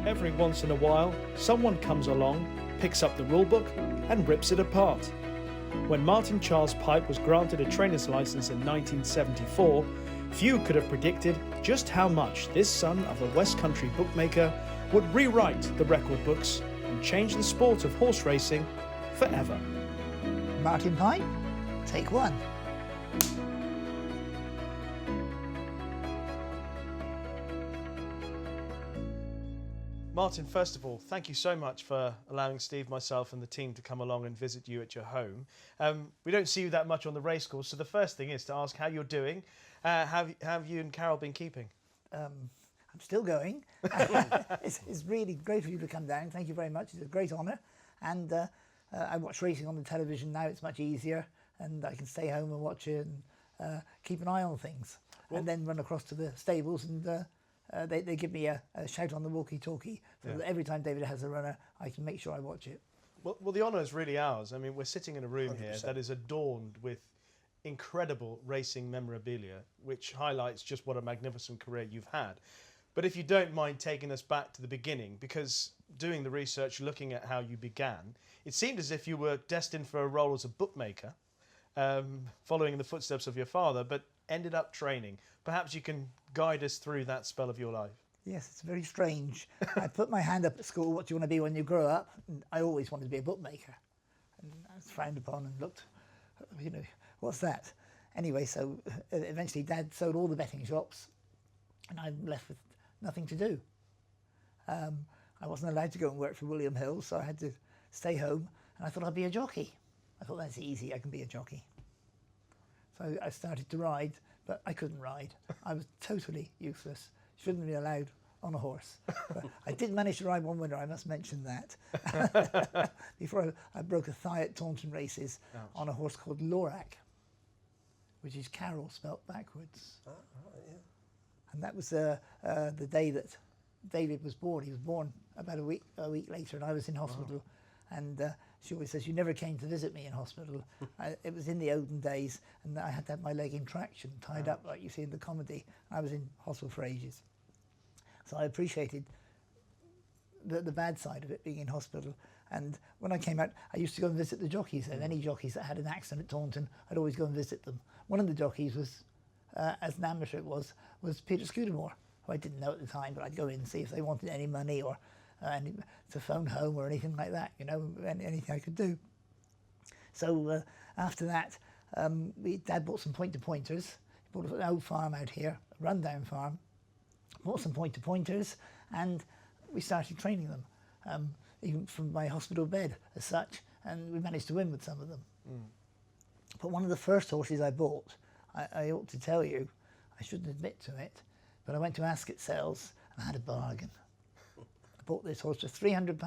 Every once in a while, someone comes along, picks up the rulebook and rips it apart. When Martin Charles Pipe was granted a trainer's license in 1974, few could have predicted just how much this son of a West Country bookmaker would rewrite the record books and change the sport of horse racing forever. Martin Pipe, take one. Martin, first of all, thank you so much for allowing Steve, myself and the team to come along and visit you at your home. We don't see you that much on the racecourse, so the first thing is to ask how you're doing. Have you and Carol been keeping? I'm still going. It's really great for you to come down. Thank you very much. It's a great honour. And I watch racing on the television now. It's much easier, and I can stay home and watch it and keep an eye on things. Well, and then run across to the stables and they give me a shout on the walkie-talkie. So that every time David has a runner, I can make sure I watch it. Well, the honour is really ours. I mean, we're sitting in a room 100%. Here that is adorned with incredible racing memorabilia, which highlights just what a magnificent career you've had. But if you don't mind taking us back to the beginning, because doing the research, looking at how you began, it seemed as if you were destined for a role as a bookmaker, following in the footsteps of your father, but ended up training. Perhaps you can guide us through that spell of your life. Yes, it's very strange. I put my hand up at school, what do you want to be when you grow up? And I always wanted to be a bookmaker. And I was frowned upon and looked, you know, what's that? Anyway, so eventually Dad sold all the betting shops and I'm left with nothing to do. I wasn't allowed to go and work for William Hill, so I had to stay home and I thought I'd be a jockey. I thought that's easy, I can be a jockey. So I started to ride, but I couldn't ride. I was totally useless. Shouldn't be allowed on a horse. But I did manage to ride one winter, I must mention that. Before I broke a thigh at Taunton races. Ouch. On a horse called Lorak, which is Carol spelt backwards. Oh, right, yeah. And that was the day that David was born. He was born about a week later, and I was in hospital. Oh. And she always says, you never came to visit me in hospital. It was in the olden days, and I had to have my leg in traction, tied up like you see in the comedy. I was in hospital for ages. So I appreciated the bad side of it, being in hospital. And when I came out, I used to go and visit the jockeys. And any jockeys that had an accident at Taunton, I'd always go and visit them. One of the jockeys was, as an amateur it was Peter Scudamore, who I didn't know at the time, but I'd go in and see if they wanted any money or to phone home or anything like that, you know, anything I could do. So after that, Dad bought some pointer-pointers. He bought an old farm out here, a rundown farm. Bought some pointer-pointers, and we started training them, even from my hospital bed as such, and we managed to win with some of them. Mm. But one of the first horses I bought, I ought to tell you, I shouldn't admit to it, but I went to Ascot Sales and I had a bargain. I bought this horse for £300.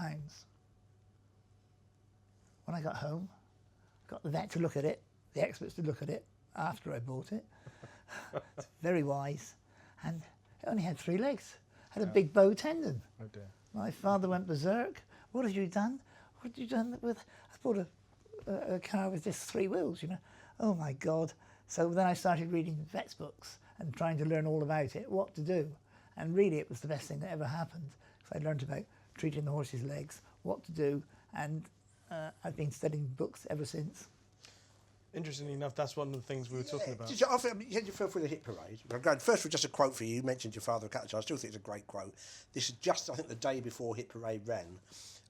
When I got home, I got the vet to look at it, the experts to look at it after I bought it. It's very wise. And it only had 3 legs. Had a big bow tendon. Oh dear. My father went berserk. What have you done? What have you done with... I bought a car with just 3 wheels, you know. Oh my God. So then I started reading vet's books and trying to learn all about it, what to do. And really it was the best thing that ever happened. So I learned about treating the horse's legs, what to do, and I've been studying books ever since. Interestingly enough, that's one of the things we were talking about. You said you fell through the hit parade. First of all, just a quote for you. You mentioned your father a couple of times. I still think it's a great quote. This is just, I think, the day before hit parade ran.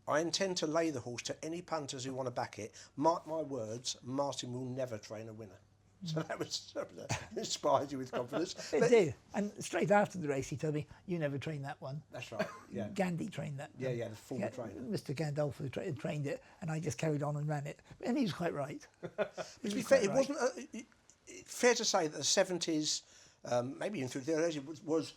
I intend to lay the horse to any punters who want to back it. Mark my words, Martin will never train a winner. So that inspired you with confidence. It did. And straight after the race, he told me, you never trained that one. That's right, yeah. Gandhi trained that. Yeah, the former trainer. Mr. Gandolfo trained it, and I just carried on and ran it. And he was quite right. To be fair, it wasn't... fair to say that the 70s, maybe even through the early 80s, was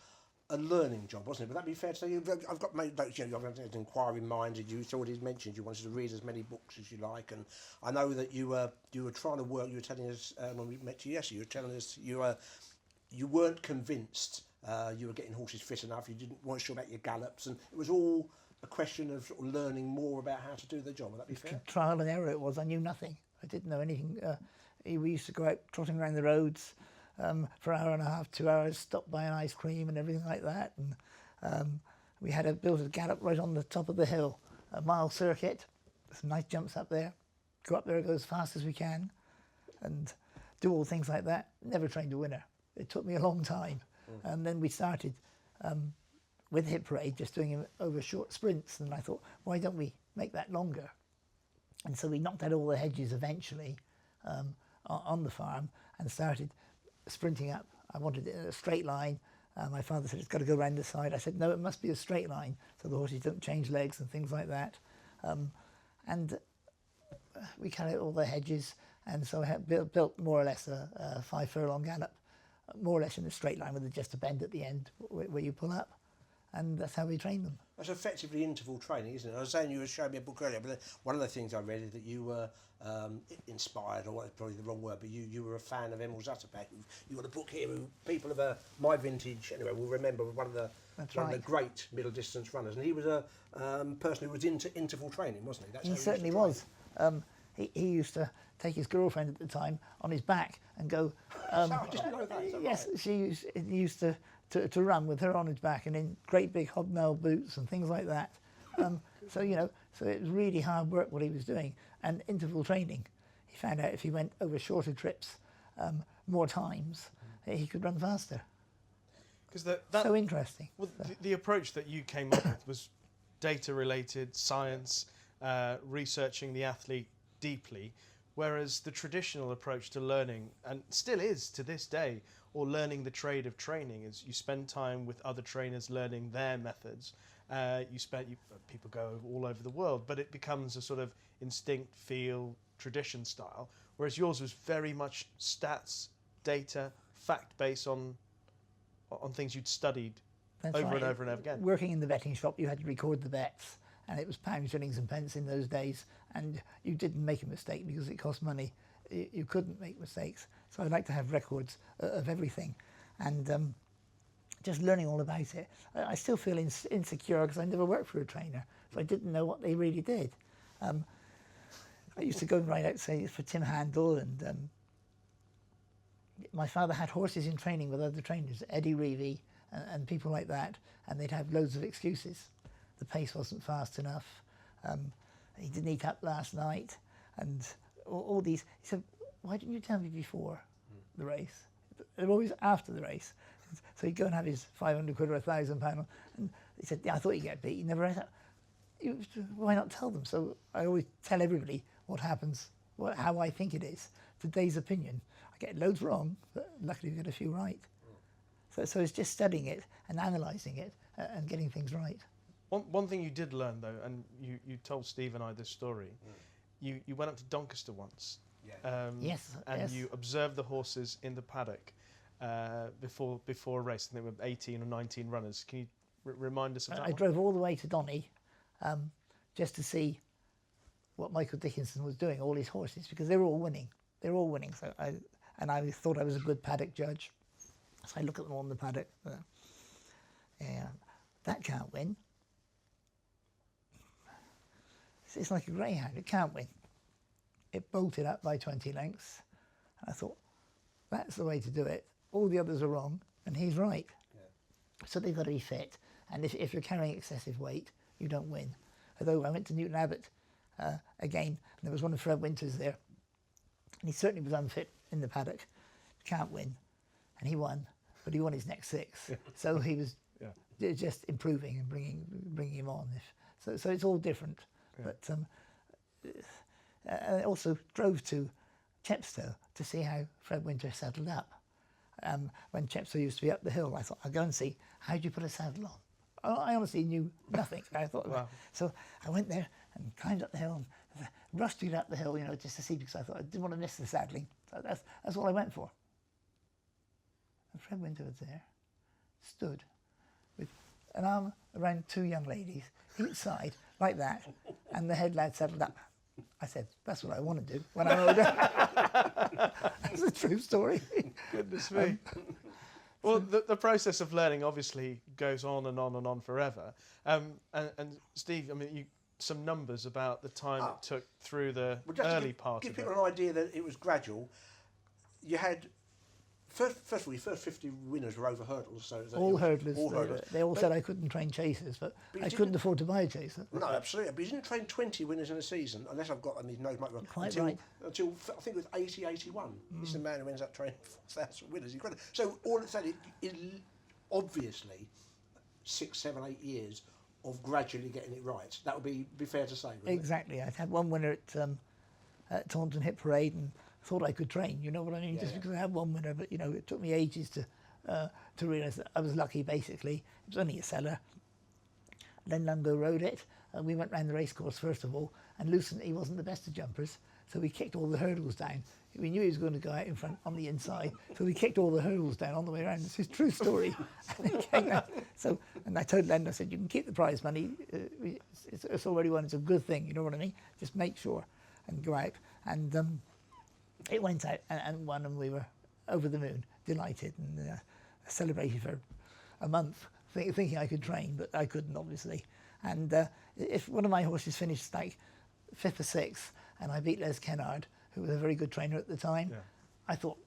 a learning job, wasn't it? Would that be fair to say? I've got made notes, you know, you've had an inquiry minded, you already mentioned you wanted to read as many books as you like, and I know that you were trying to work, you were telling us when we met you yesterday, you were telling us you weren't convinced you were getting horses fit enough, weren't sure about your gallops, and it was all a question of sort of learning more about how to do the job. Would that be fair? Trial and error it was. I knew nothing. I didn't know anything. We used to go out trotting around the roads for an hour and a half, 2 hours, stop by an ice cream and everything like that. And we had built a gallop right on the top of the hill, a mile circuit, some nice jumps up there. Go up there, go as fast as we can, and do all things like that. Never trained a winner. It took me a long time. And then we started with hip parade, just doing it over short sprints. And I thought, why don't we make that longer? And so we knocked out all the hedges eventually on the farm and started sprinting up. I wanted it in a straight line. My father said, it's got to go around the side. I said, no, it must be a straight line so the horses don't change legs and things like that. And we cut out all the hedges, and so I had built more or less a 5 furlong gallop, more or less in a straight line with just a bend at the end where you pull up, and that's how we train them. That's effectively interval training, isn't it? I was saying you were showing me a book earlier, but one of the things I read is that you were inspired, or what's probably the wrong word, but you were a fan of Emil Zatterbeck. You got a book here who people of my vintage anyway will remember one of the great middle distance runners, and he was a person who was into interval training, wasn't he? That's he certainly was. He used to take his girlfriend at the time on his back and go. I didn't know that. Yes, right? he used to run with her on his back and in great big hobnail boots and things like that. So it was really hard work what he was doing, and interval training. He found out if he went over shorter trips more times, he could run faster. Because so interesting. Well, the approach that you came up with was data-related, science, researching the athlete deeply, whereas the traditional approach to learning, and still is to this day, or learning the trade of training, is you spend time with other trainers learning their methods. People go all over the world, but it becomes a sort of instinct, feel, tradition style, whereas yours was very much stats, data, fact-based on things you'd studied over and over and over again. Working in the betting shop, you had to record the bets, and it was pounds, shillings and pence in those days, and you didn't make a mistake because it cost money. You couldn't make mistakes. So I'd like to have records of everything, and just learning all about it. I still feel insecure because I never worked for a trainer, so I didn't know what they really did. I used to go and ride out, say, for Tim Handel, and my father had horses in training with other trainers, Eddie Reevy and people like that, and they'd have loads of excuses. The pace wasn't fast enough. He didn't eat up last night, and all these. He said, "Why didn't you tell me before the race?" They're always after the race. So he'd go and have his 500 quid or £1,000, and he said, "Yeah, I thought you'd get beat. You never had that." Why not tell them? So I always tell everybody what happens, how I think it is. Today's opinion. I get loads wrong, but luckily we get a few right. So it's just studying it and analysing it and getting things right. One thing you did learn though, and you told Steve and I this story, you went up to Doncaster once. Yeah. Yes. And you observed the horses in the paddock before a race. I think there were 18 or 19 runners. Can you remind us of that? I drove all the way to Donny just to see what Michael Dickinson was doing, all his horses, because they were all winning. They were all winning. So I thought I was a good paddock judge. So I look at them all in the paddock. That can't win. It's like a greyhound. It can't win. It bolted up by 20 lengths. I thought, that's the way to do it. All the others are wrong, and he's right. Yeah. So they've got to be fit. And if you're carrying excessive weight, you don't win. Although I went to Newton Abbot again, and there was one of Fred Winter's there. And he certainly was unfit in the paddock. Can't win. And he won, but he won his next 6. So he was just improving and bringing him on. So it's all different. Yeah. But I also drove to Chepstow to see how Fred Winter saddled up. When Chepstow used to be up the hill, I thought, I'll go and see, how do you put a saddle on? I honestly knew nothing. I thought, wow. So I went there and climbed up the hill and rushed it up the hill, just to see, because I thought I didn't want to miss the saddling. So that's all I went for. And Fred Winter was there, stood with an arm around 2 young ladies, each side, like that, and the head lad saddled up. I said, that's what I want to do when I'm older. That's a true story. Goodness me. Well, the process of learning obviously goes on and on and on forever. And Steve, I mean, some numbers about the time it took through the early part of it. Give people an idea that it was gradual. You had First of all, your first 50 winners were over hurdles. So all hurdlers. All hurdlers. They all said I couldn't train chasers, but I couldn't afford to buy a chaser. No, absolutely. But you didn't train 20 winners in a season, unless I've got any nose wrong. Quite right. Until I think it was 80, 81. He's the man who ends up training 4,000 winners. Incredible. So all it said is obviously 6, 7, 8 years of gradually getting it right. That would be fair to say, wouldn't Exactly. I had one winner at Taunton Hit Parade and thought I could train, you know what I mean? Just because I had one winner, but you know, it took me ages to realise that I was lucky. Basically, it was only a seller. Then Lungo rode it, and we went round the racecourse first of all. And Lucent, he wasn't the best of jumpers, so we kicked all the hurdles down. We knew he was going to go out in front on the inside, so we kicked all the hurdles down on the way around. It's his true story. And I told Len, I said, you can keep the prize money. It's already won. It's a good thing. You know what I mean? Just make sure and go out. And it went out and won, and we were over the moon, delighted, and celebrated for a month, thinking I could train, but I couldn't, obviously. And if one of my horses finished like 5th or 6th, and I beat Les Kennard, who was a very good trainer at the time, I thought,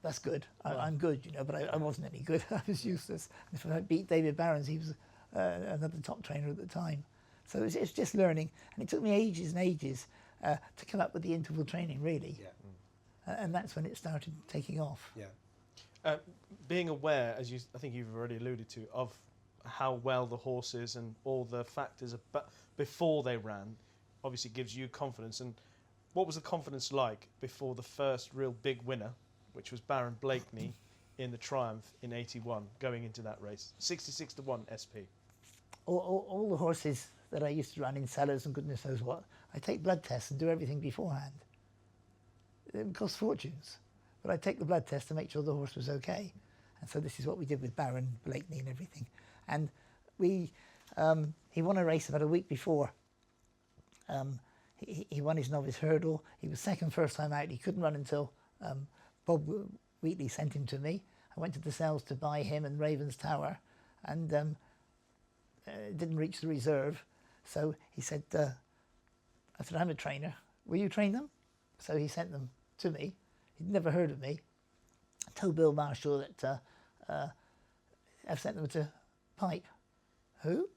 that's good. I'm good, you know, but I wasn't any good. I was useless. And if I beat David Barons, he was another top trainer at the time. So it's just learning, and it took me ages and ages to come up with the interval training, really. Yeah. And that's when it started taking off. Yeah. Being aware, as I think you've already alluded to, of how well the horses and all the factors before they ran, obviously gives you confidence. And what was the confidence like before the first real big winner, which was Baron Blakeney in the Triumph in '81, going into that race? 66-1 SP. All the horses that I used to run in cellars and goodness knows what, I take blood tests and do everything beforehand. It costs fortunes, but I take the blood test to make sure the horse was okay. And so this is what we did with Baron Blakeney and everything. And he won a race about a week before. He won his novice hurdle. He was second first time out. He couldn't run until Bob Wheatley sent him to me. I went to the cells to buy him and Raven's Tower, and didn't reach the reserve. So he said, I said, I'm a trainer. Will you train them? So he sent them to me. He'd never heard of me. I told Bill Marshall that I've sent them to Pipe. Who?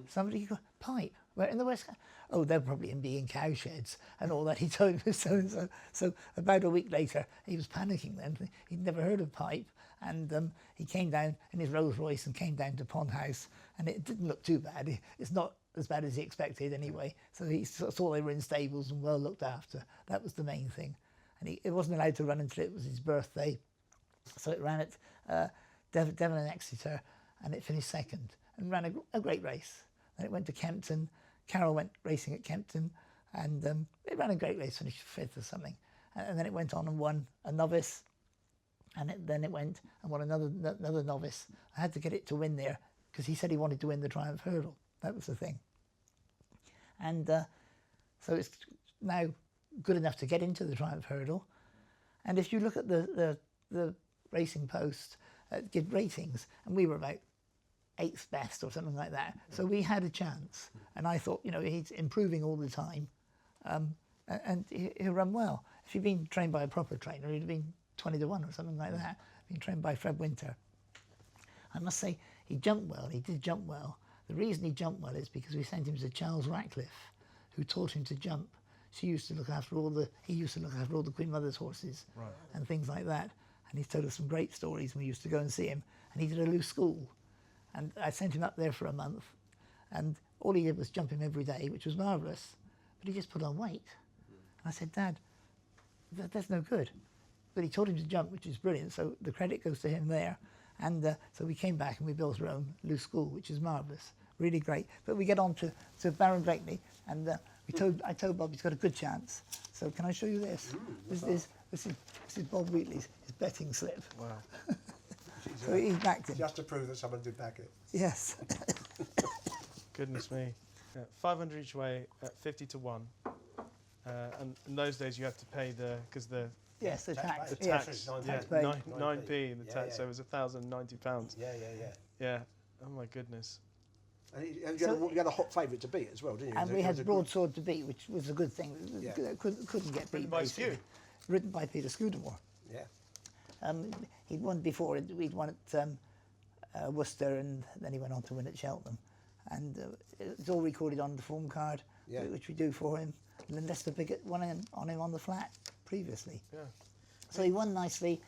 Somebody called Pipe. Where in the West? Oh, they're probably in being cow sheds and all that. He told me so and so. So about a week later, he was panicking then. He'd never heard of Pipe, and he came down in his Rolls Royce and came down to Pond House, and it didn't look too bad. It's not as bad as he expected anyway. So he saw they were in stables and well looked after. That was the main thing. And it wasn't allowed to run until it was his birthday. So it ran at Devon and Exeter, and it finished second and ran a great race. Then it went to Kempton. Carol went racing at Kempton, and it ran a great race, finished 5th or something. And then it went on and won a novice, and then it went and won another novice. I had to get it to win there because he said he wanted to win the Triumph Hurdle. That was the thing. And so it's now good enough to get into the Triumph Hurdle. And if you look at the Racing Post, give ratings, and we were about 8th best or something like that. So we had a chance. And I thought, you know, he's improving all the time, and he'll run well. If he'd been trained by a proper trainer, he'd have been 20-1 or something like that. Been trained by Fred Winter. I must say, he jumped well. He did jump well. The reason he jumped well is because we sent him to Charles Ratcliffe, who taught him to jump. He used to look after all the Queen Mother's horses, right, and things like that. And he's told us some great stories. We used to go and see him, and he did a loose school. And I sent him up there for a month, and all he did was jump him every day, which was marvellous. But he just put on weight. And I said, Dad, that's no good. But he taught him to jump, which is brilliant. So the credit goes to him there. And so we came back and we built our own loose school, which is marvellous, really great. But we get on to Baron Blakeney, and I told Bob he's got a good chance. So can I show you this? This is Bob Wheatley's his betting slip. Wow. So he backed him. Just to prove that someone did back it. Yes. Goodness me. 500 each way at 50-1. And in those days you have to pay the Yes, the tax. the Yes. tax. Tax Yeah, paid. 9p in the Yeah, tax, yeah. so it was £1,090. Yeah. Yeah. Oh my goodness. And you had a hot favourite to beat as well, didn't you? And we had Broadsword to beat, which was a good thing. Yeah. Couldn't get beat. Written by basically. Skew. Written by Peter Scudamore. Yeah. He'd won before. We'd won at Worcester, and then he went on to win at Cheltenham. And it's all recorded on the form card, which we do for him. And then Lester Piggott won on him on the flat previously. Yeah. So he won nicely.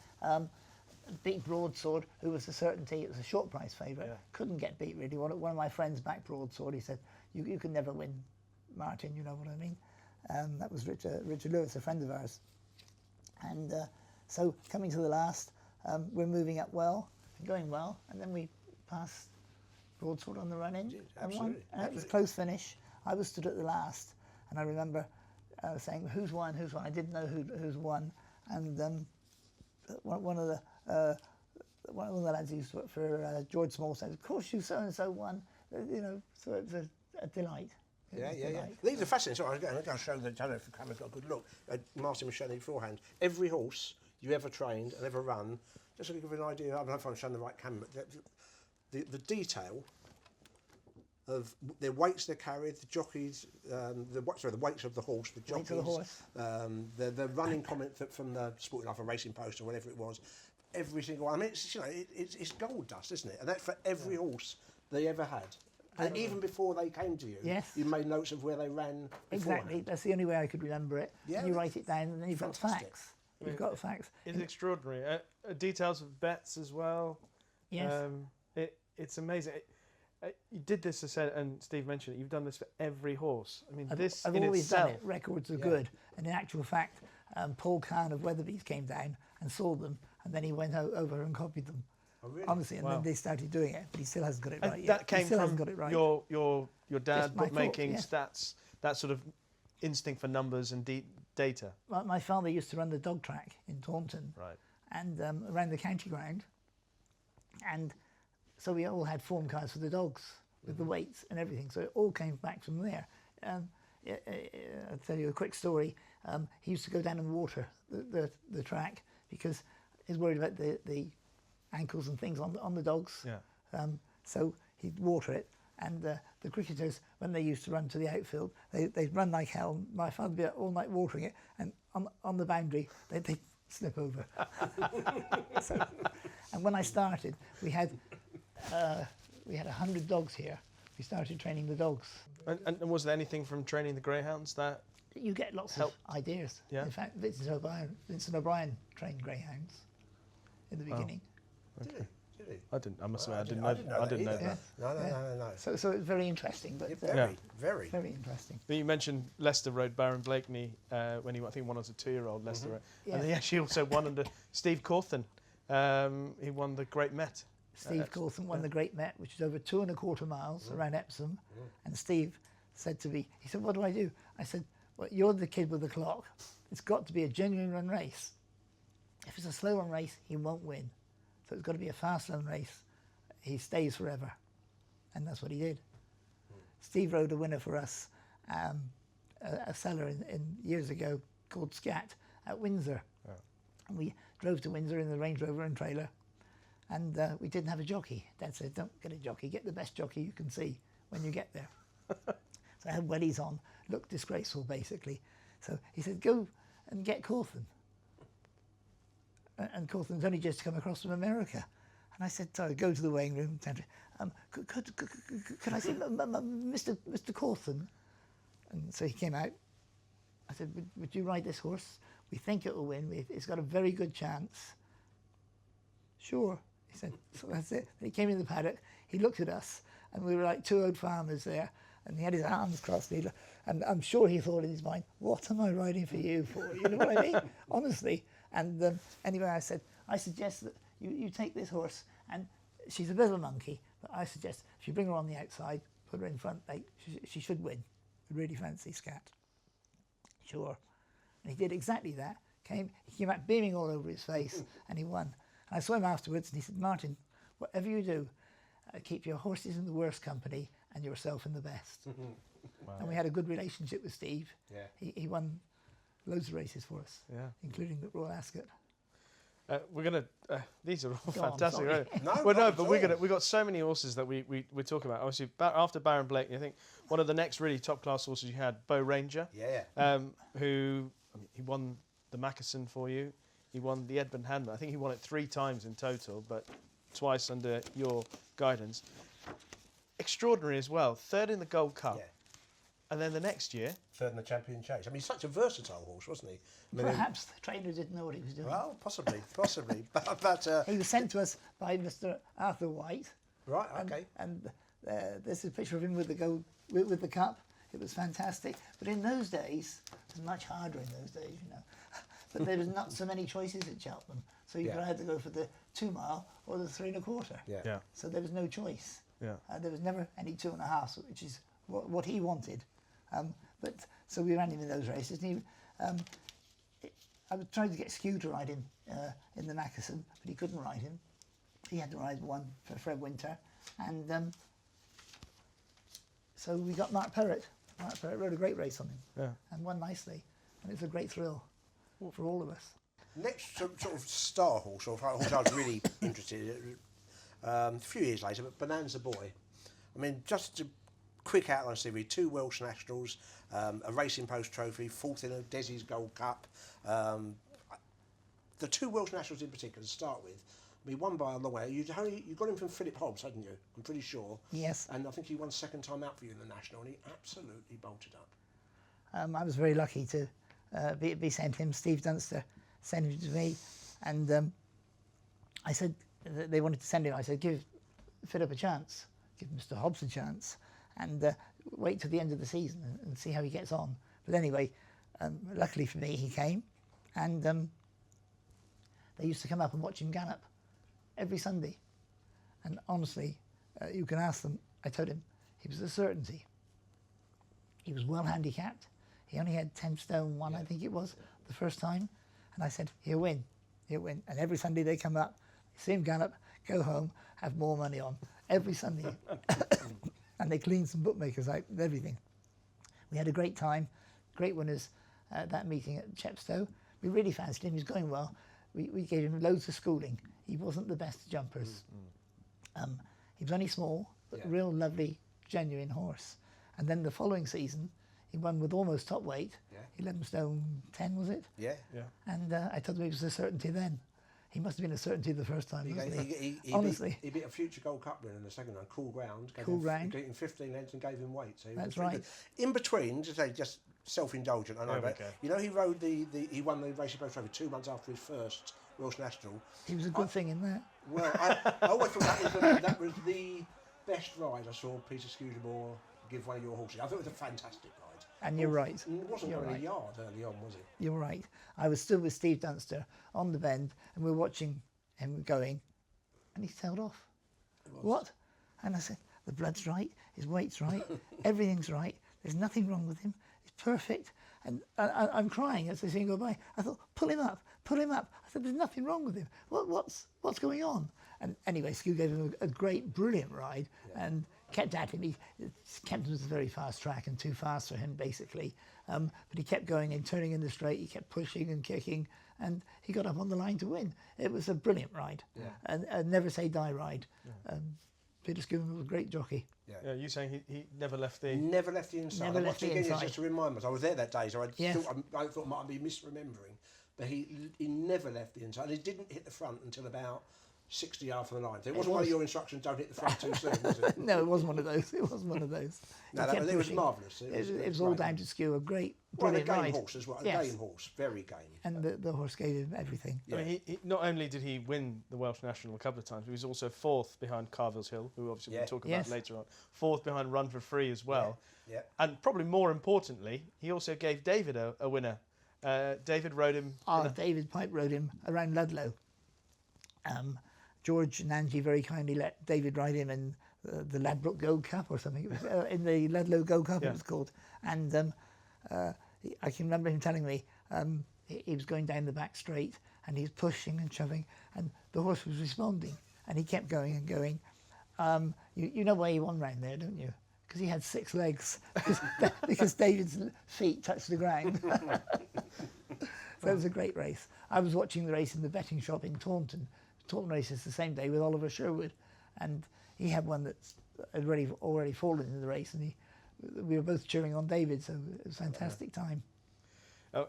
Beat Broadsword, who was a certainty. It was a short price favourite. Yeah. Couldn't get beat really. One of my friends backed Broadsword. He said, "You can never win, Martin. You know what I mean." That was Richard Lewis, a friend of ours. And so coming to the last, we're moving up well, going well, and then we passed Broadsword on the run in and won. And it was a close finish. I was stood at the last, and I remember saying, "Who's won? Who's won?" I didn't know who's won, and one of the lads who used to work for George Small said, "Of course, you so and so won." You know, so it was a delight. Yeah. These are fascinating. So I'm going to show the channel if the camera's got a good look. Martin was showing it beforehand. Every horse you ever trained and ever run, just to give you an idea, I don't know if I'm showing the right camera, the detail of their weights they carried, the jockeys, the weights of the horse, the jockeys, Weight of the horse. the running comment from the Sporting Life or Racing Post or whatever it was. Every single one. I mean, it's gold dust, isn't it? And that's for every horse they ever had. And even before they came to you, you made notes of where they ran beforehand. Exactly. That's the only way I could remember it. Yeah, and you write it down, and then you've got fantastic. facts. You've got facts. It's extraordinary. Details of bets as well. Yes. It's amazing. You did this, I said, and Steve mentioned it. You've done this for every horse. I mean, I've always done it. Records are good, and in actual fact, Paul Kahn of Weatherby's came down and saw them, and then he went over and copied them. Oh, really? Honestly, and then they started doing it, but he still hasn't got it right yet. That came he still from hasn't got it right. your dad, Just my bookmaking, thought, stats, that sort of instinct for numbers and data. My father used to run the dog track in Taunton, Right. and around the county ground, and so we all had form cards for the dogs with the weights and everything. So it all came back from there. I'll tell you a quick story. He used to go down and water the track because he's worried about the ankles and things on the dogs. Yeah. So he'd water it. And the cricketers, when they used to run to the outfield, they'd run like hell. My father would be out all night watering it, and on the boundary, they'd slip over. And when I started, we had 100 dogs here. We started training the dogs. And was there anything from training the greyhounds that You get lots help? of ideas. Yeah. In fact, Vincent O'Brien trained greyhounds in the beginning. Did he? I didn't. I must admit, I didn't know that. No. So it's very interesting. But Very. very interesting. But you mentioned Leicester rode Baron Blakeney when he, I think, won as a 2-year-old. Leicester rode, Yeah. and he actually also won under Steve Cawthon. He won the Great Met. Steve Cawthon won the Great Met, which is over 2.25 miles around Epsom. And Steve said to me, he said, "What do I do?" I said, "Well, you're the kid with the clock. It's got to be a genuine run race. If it's a slow run race, he won't win. So it's got to be a fast run race. He stays forever." And that's what he did. Steve rode a winner for us, a seller in years ago called Scat at Windsor. And we drove to Windsor in the Range Rover and trailer. And we didn't have a jockey. Dad said, "Don't get a jockey, get the best jockey you can see when you get there." So I had wellies on, looked disgraceful basically. So he said, "Go and get Cawthon." And Cawthon's only just come across from America. And I said, "So go to the weighing room. Could I see Mr. Cawthon?" And so he came out. I said, would you ride this horse? We think it will win. It's got a very good chance." "Sure." He said, so that's it. And he came in the paddock, he looked at us, and we were like two old farmers there, and he had his arms crossed, and I'm sure he thought in his mind, "What am I riding for you for?" You know what I mean? Honestly. And anyway, I said, "I suggest that you take this horse, and she's a bit of a monkey, but I suggest if you bring her on the outside, put her in front, she should win. I really fancy Scat." "Sure." And he did exactly that. He came out beaming all over his face, and he won. And I saw him afterwards, and he said, "Martin, whatever you do, keep your horses in the worst company and yourself in the best." Wow. And we had a good relationship with Steve. Yeah. He won loads of races for us, Yeah. including the Royal Ascot. We're gonna. These are all Go on, fantastic. sorry. Right? No, Well, no, not but at all. we've got so many horses that we're talking about. Obviously, after Baron Blakeney, I think one of the next really top class horses you had, Bow Ranger. Yeah. Who he won the Mackerson for you. He won the Edmund Handman. I think he won it 3 times in total, but twice under your guidance. Extraordinary as well. 3rd in the Gold Cup. Yeah. And then the next year... 3rd in the Champion Chase. I mean, he's such a versatile horse, wasn't he? I mean, Perhaps the trainer didn't know what he was doing. well, possibly. But He was sent to us by Mr. Arthur White. right, okay. And this is a picture of him with the cup. It was fantastic. But in those days, it was much harder in those days, you know. But there was not so many choices at Cheltenham. So you could either go for the 2 mile or the 3 1/4. Yeah. So there was no choice. Yeah. There was never any 2.5, which is what he wanted. But so we ran him in those races. And I was trying to get Skew to ride him in the Mackerson, but he couldn't ride him. He had to ride one for Fred Winter. And so we got Mark Perrott. Mark Perrott rode a great race on him and won nicely. And it was a great thrill for all of us. Next sort of star horse, or horse I was really interested in, a few years later, but Bonanza Boy. I mean, just a quick outline series, 2 Welsh Nationals, a Racing Post Trophy, 4th in a Desi's Gold Cup. The 2 Welsh Nationals in particular, to start with, I mean, won by a long way. You got him from Philip Hobbs, hadn't you? I'm pretty sure. Yes. And I think he won 2nd time out for you in the National, and he absolutely bolted up. I was very lucky to be sent him. Steve Dunster sent him to me, and I said they wanted to send him. I said, give Philip a chance, give Mr. Hobbs a chance, and wait till the end of the season and see how he gets on. But anyway, luckily for me, he came, and they used to come up and watch him gallop every Sunday. And honestly, you can ask them. I told him he was a certainty. He was well handicapped. He only had 10 stone 1, I think it was, the first time. And I said, he'll win. He'll win. And every Sunday they come up, see him gallop, go home, have more money on. Every Sunday. And they cleaned some bookmakers out and everything. We had a great time, great winners at that meeting at Chepstow. We really fancied him. He was going well. We gave him loads of schooling. He wasn't the best jumpers. He was only small, but real lovely, genuine horse. And then the following season, he won with almost top weight, 11 stone 10, was it? Yeah. And I told him he was a certainty then. He must have been a certainty the first time, wasn't he? Honestly. He beat a future Gold Cup winner in the second round, Cool Ground. Gave him 15 lengths and gave him weight. So That's right. In between, just self-indulgent, I know, but you know, he rode he won the Racing Post Trophy 2 months after his first Welsh National. He was a good thing in that. Well, I always thought that was the best ride I saw Peter Scudamore give one of your horses. I thought it was a fantastic ride. And you're right. It wasn't going a yard early on, was it? You're right. I was still with Steve Dunster on the bend, and we were watching him going, and he tailed off. What? And I said, the blood's right, his weight's right, everything's right, there's nothing wrong with him, he's perfect. And I'm crying as I see him go by. I thought, pull him up, pull him up. I said, there's nothing wrong with him. What's going on? And anyway, Skew gave him a great, brilliant ride and kept at him. Kempton was a very fast track and too fast for him, basically. But he kept going and turning in the straight. He kept pushing and kicking, and he got up on the line to win. It was a brilliant ride, and a never say die ride. Peter Scudamore was a great jockey. Yeah, you saying he never left the... Never left the inside. Never left the inside. Just to remind us, I was there that day, so I thought I might be misremembering. But he never left the inside. He didn't hit the front until about 60 yards from the line. So it wasn't one of your instructions, don't hit the front too soon, was it? No, it wasn't one of those. It wasn't one of those. No, it was marvellous. It was all down to Skew, a great, brilliant ride. A game ride. horse as well, a game horse, very game. And the horse gave him everything. I mean, he not only did he win the Welsh National a couple of times, he was also 4th behind Carvills Hill, who obviously we'll talk about later on. 4th behind Run for Free as well. Yeah. And probably more importantly, he also gave David a winner. David rode him... David Pipe rode him around Ludlow. George and Angie very kindly let David ride him in the Ladbroke Gold Cup or something. It was in the Ludlow Gold Cup, it was called. And I can remember him telling me he was going down the back straight and he's pushing and shoving, and the horse was responding, and he kept going and going. You know why he won round there, don't you? Because he had 6 legs, because David's feet touched the ground. So it was a great race. I was watching the race in the betting shop in Taunton. Taunton races the same day with Oliver Sherwood, and he had one that's already fallen in the race, and we were both cheering on David, so it was a fantastic time.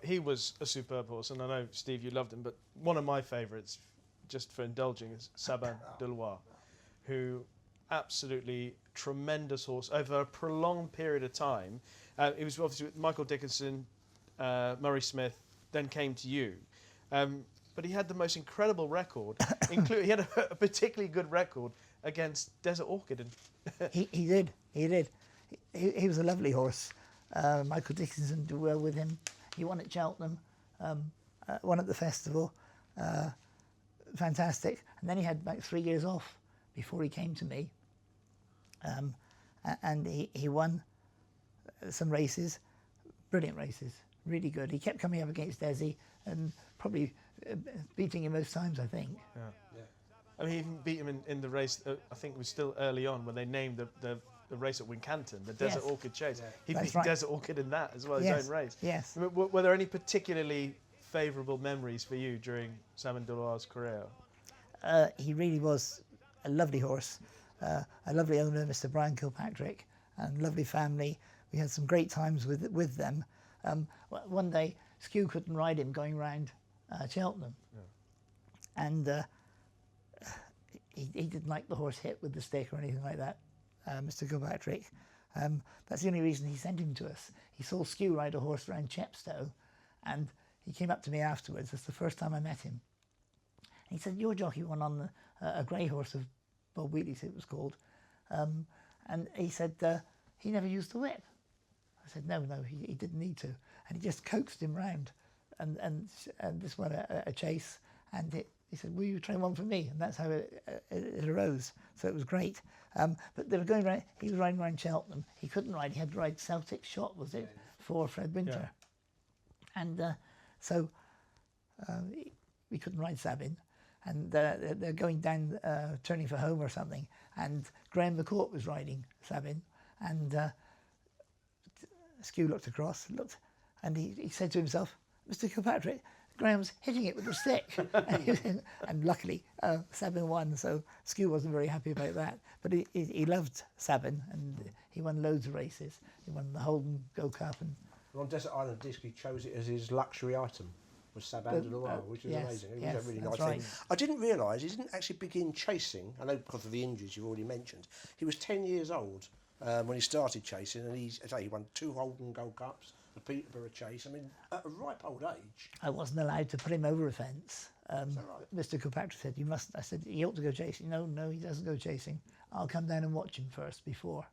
He was a superb horse, and I know, Steve, you loved him, but one of my favourites, just for indulging, is Sabin de Loire, who absolutely tremendous horse over a prolonged period of time. It was obviously with Michael Dickinson, Murray Smith, then came to you. But he had the most incredible record. He had a particularly good record against Desert Orchid. He did. He was a lovely horse. Michael Dickinson did well with him. He won at Cheltenham, won at the festival. Fantastic. And then he had about 3 years off before he came to me. And he won some races, brilliant races, really good. He kept coming up against Desi and probably beating him most times, I think. Yeah. I mean, he even beat him in the race, I think it was still early on, when they named the race at Wincanton, the Desert Orchid Chase. He beat Desert Orchid in that as well, his own race. Yes. I mean, were there any particularly favourable memories for you during Sabin de Loire's career? He really was a lovely horse, a lovely owner, Mr. Brian Kilpatrick, and lovely family. We had some great times with them. One day, Skew couldn't ride him going round Cheltenham, and he didn't like the horse hit with the stick or anything like that, Mr. Kilpatrick. That's the only reason he sent him to us. He saw Skew ride a horse around Chepstow, and he came up to me afterwards. That's the first time I met him. And he said, "Your jockey won on a grey horse of Bob Wheatley's, it was called." And he said he never used the whip. I said, no, he didn't need to. And he just coaxed him round and this won a chase. And he said, will you train one for me? And that's how it arose. So it was great. But they were going round, he was riding around Cheltenham. He couldn't ride, he had to ride Celtic Shot, was it, for Fred Winter. Yeah. And so we couldn't ride Sabin. And they're going down, turning for home or something. And Graham McCourt was riding Sabin. And Skew looked across, and he said to himself, Mr. Kilpatrick, Graham's hitting it with the stick. And luckily, Sabin won, so Skew wasn't very happy about that. But he loved Sabin, and he won loads of races. He won the Holden Go Cup. And on Desert Island Disc, he chose it as his luxury item, was Sabin de Loire, which is amazing. It was a really nice thing. I didn't realise he didn't actually begin chasing, I know because of the injuries you've already mentioned. He was 10 years old when he started chasing, and he won 2 Holden Gold Cups, the Peterborough Chase. I mean, at a ripe old age. I wasn't allowed to put him over a fence. Right? Mr. Kilpatrick said, you must. I said, he ought to go chasing. No, he doesn't go chasing. I'll come down and watch him first before.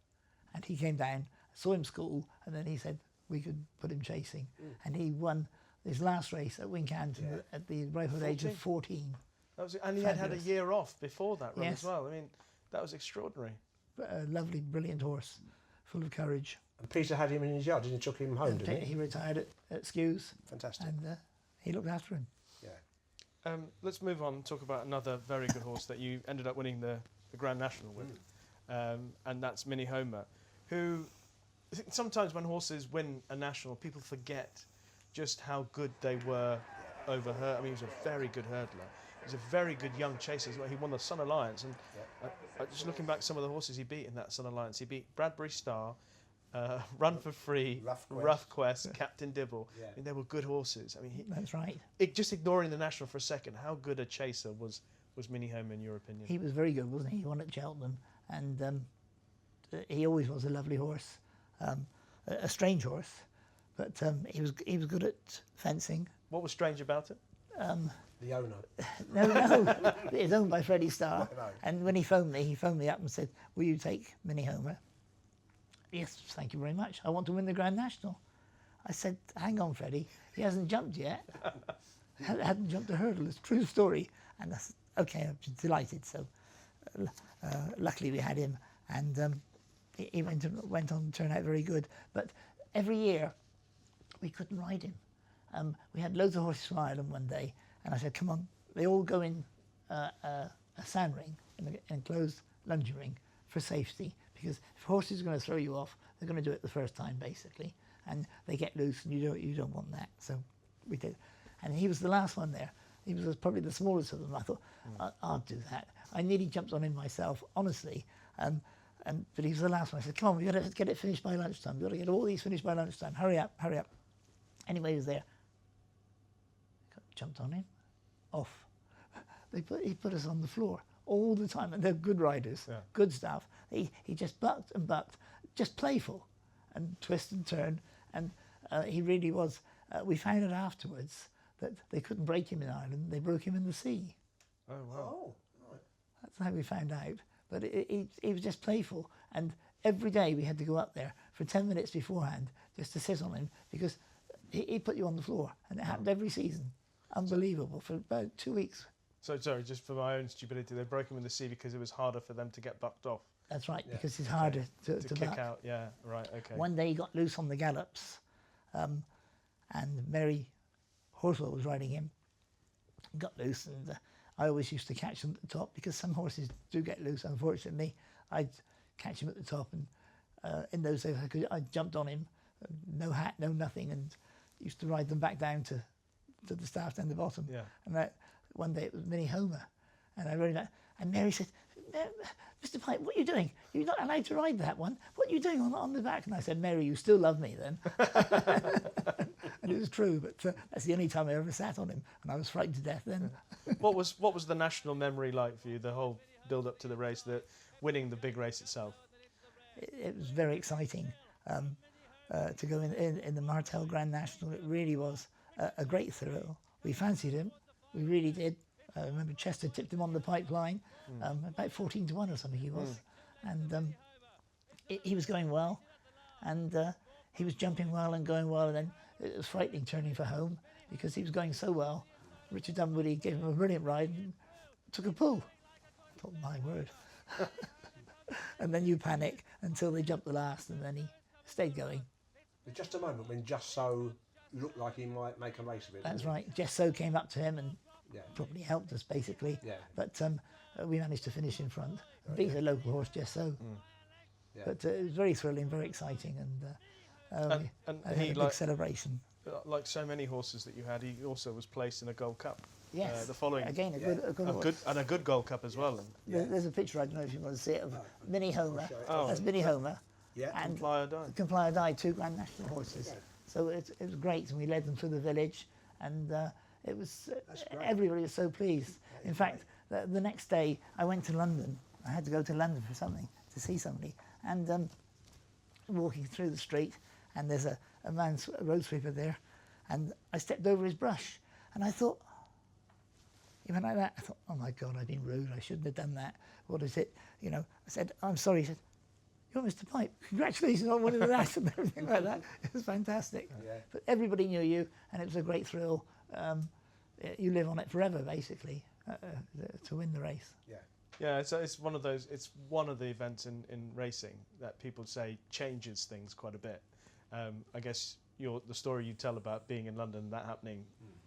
And he came down, saw him school, and then he said we could put him chasing. And he won his last race at Wincanton at the ripe old age of 14. That was, and he had a year off before that run as well. I mean, that was extraordinary. A lovely, brilliant horse, full of courage. And Peter had him in his yard, didn't he? Took him home, didn't he? He retired at Skew's. Fantastic. And he looked after him. Yeah. Let's move on and talk about another very good horse that you ended up winning the Grand National with, and that's Mini Homer, who I think sometimes when horses win a national, people forget just how good they were over her. I mean, he was a very good hurdler. He was a very good young chaser as well. He won the Sun Alliance, and just looking back some of the horses he beat in that Sun Alliance, he beat Bradbury Star, Run for Free, Rough Quest, Captain Dibble. I mean, they were good horses. I mean, that's right. Just ignoring the national for a second, how good a chaser was Mini Homer in your opinion? He was very good, wasn't he? He won at Cheltenham, and he always was a lovely horse, a strange horse, but he was good at fencing. What was strange about it? The owner. No, it's owned by Freddie Starr. No. And when he phoned me up and said, will you take Mini Homer? Yes, thank you very much. I want to win the Grand National. I said, hang on, Freddie, he hasn't jumped yet. Hadn't jumped a hurdle, it's a true story. And I said, okay, I'm delighted. So luckily we had him, and he went on to turn out very good. But every year we couldn't ride him. We had loads of horses from Ireland one day, and I said, come on, they all go in a sand ring, in an enclosed lunging ring, for safety, because if a horse is going to throw you off, they're going to do it the first time, basically, and they get loose, and you don't want that. So we did. And he was the last one there. He was probably the smallest of them. I thought, I'll do that. I nearly jumped on him myself, honestly, but he was the last one. I said, come on, we've got to get it finished by lunchtime. We've got to get all these finished by lunchtime. Hurry up, hurry up. Anyway, he was there. jumped on him, off. He put us on the floor all the time, and they're good riders, good stuff. He just bucked and bucked, just playful, and twist and turn, and he really was. We found out afterwards that they couldn't break him in Ireland; they broke him in the sea. Oh wow! Oh, right. That's how we found out. But he was just playful, and every day we had to go up there for 10 minutes beforehand just to sit on him, because he put you on the floor, and it happened every season. Unbelievable, for about 2 weeks. So sorry, just for my own stupidity, they broke him in the sea because it was harder for them to get bucked off. That's right, because it's harder to kick buck. out. Yeah, right, okay. One day he got loose on the gallops, and Mary Horsewell was riding him, got loose, and I always used to catch him at the top, because some horses do get loose, unfortunately. I'd catch him at the top, and in those days I jumped on him, no hat, no nothing, and used to ride them back down to the staff down the bottom. Yeah. And one day it was Minnie Homer, and I rode that, and Mary said, Mr. Pipe, what are you doing? You're not allowed to ride that one. What are you doing on the back? And I said, Mary, you still love me then. And it was true, but that's the only time I ever sat on him, and I was frightened to death then. What was the national memory like for you, the whole build up to the race, winning the big race itself? It was very exciting to go in the Martel Grand National. It really was a great thrill. We fancied him, we really did. I remember Chester tipped him on the pipeline, about 14 to 1 or something he was. And he was going well, and he was jumping well and going well, and then it was frightening turning for home, because he was going so well. Richard Dunwoody gave him a brilliant ride and took a pull. I thought, my word. And then you panic until they jumped the last, and then he stayed going. There's just a moment when Just So looked like he might make a race of it. That's right. Just So came up to him and probably helped us, basically. Yeah. But we managed to finish in front, beat a local horse, Just So. Yeah. But it was very thrilling, very exciting, and I had a big celebration. Like so many horses that you had, he also was placed in a Gold Cup. Yes. The following. Again, a good horse. A good Gold Cup as well. There's a picture, I don't know if you want to see it, of Minnie Homer. Oh. That's Minnie Homer. Yeah. And Comply or Die. Comply or Die, 2 Grand National horses. Okay. So it was great, and we led them through the village, and it was everybody was so pleased. In fact, the next day I went to London. I had to go to London for something, to see somebody, and walking through the street, and there's a man's road sweeper there, and I stepped over his brush, and I thought, he went like that. I thought, oh my God, I've been rude. I shouldn't have done that. What is it? You know, I said, I'm sorry. He said, you're Mr. Pipe. Congratulations on winning the race and everything like that. It was fantastic. Yeah. But everybody knew you, and it was a great thrill. You live on it forever, basically, to win the race. Yeah. Yeah, it's one of those. It's one of the events in racing that people say changes things quite a bit. I guess the story you tell about being in London, that happening,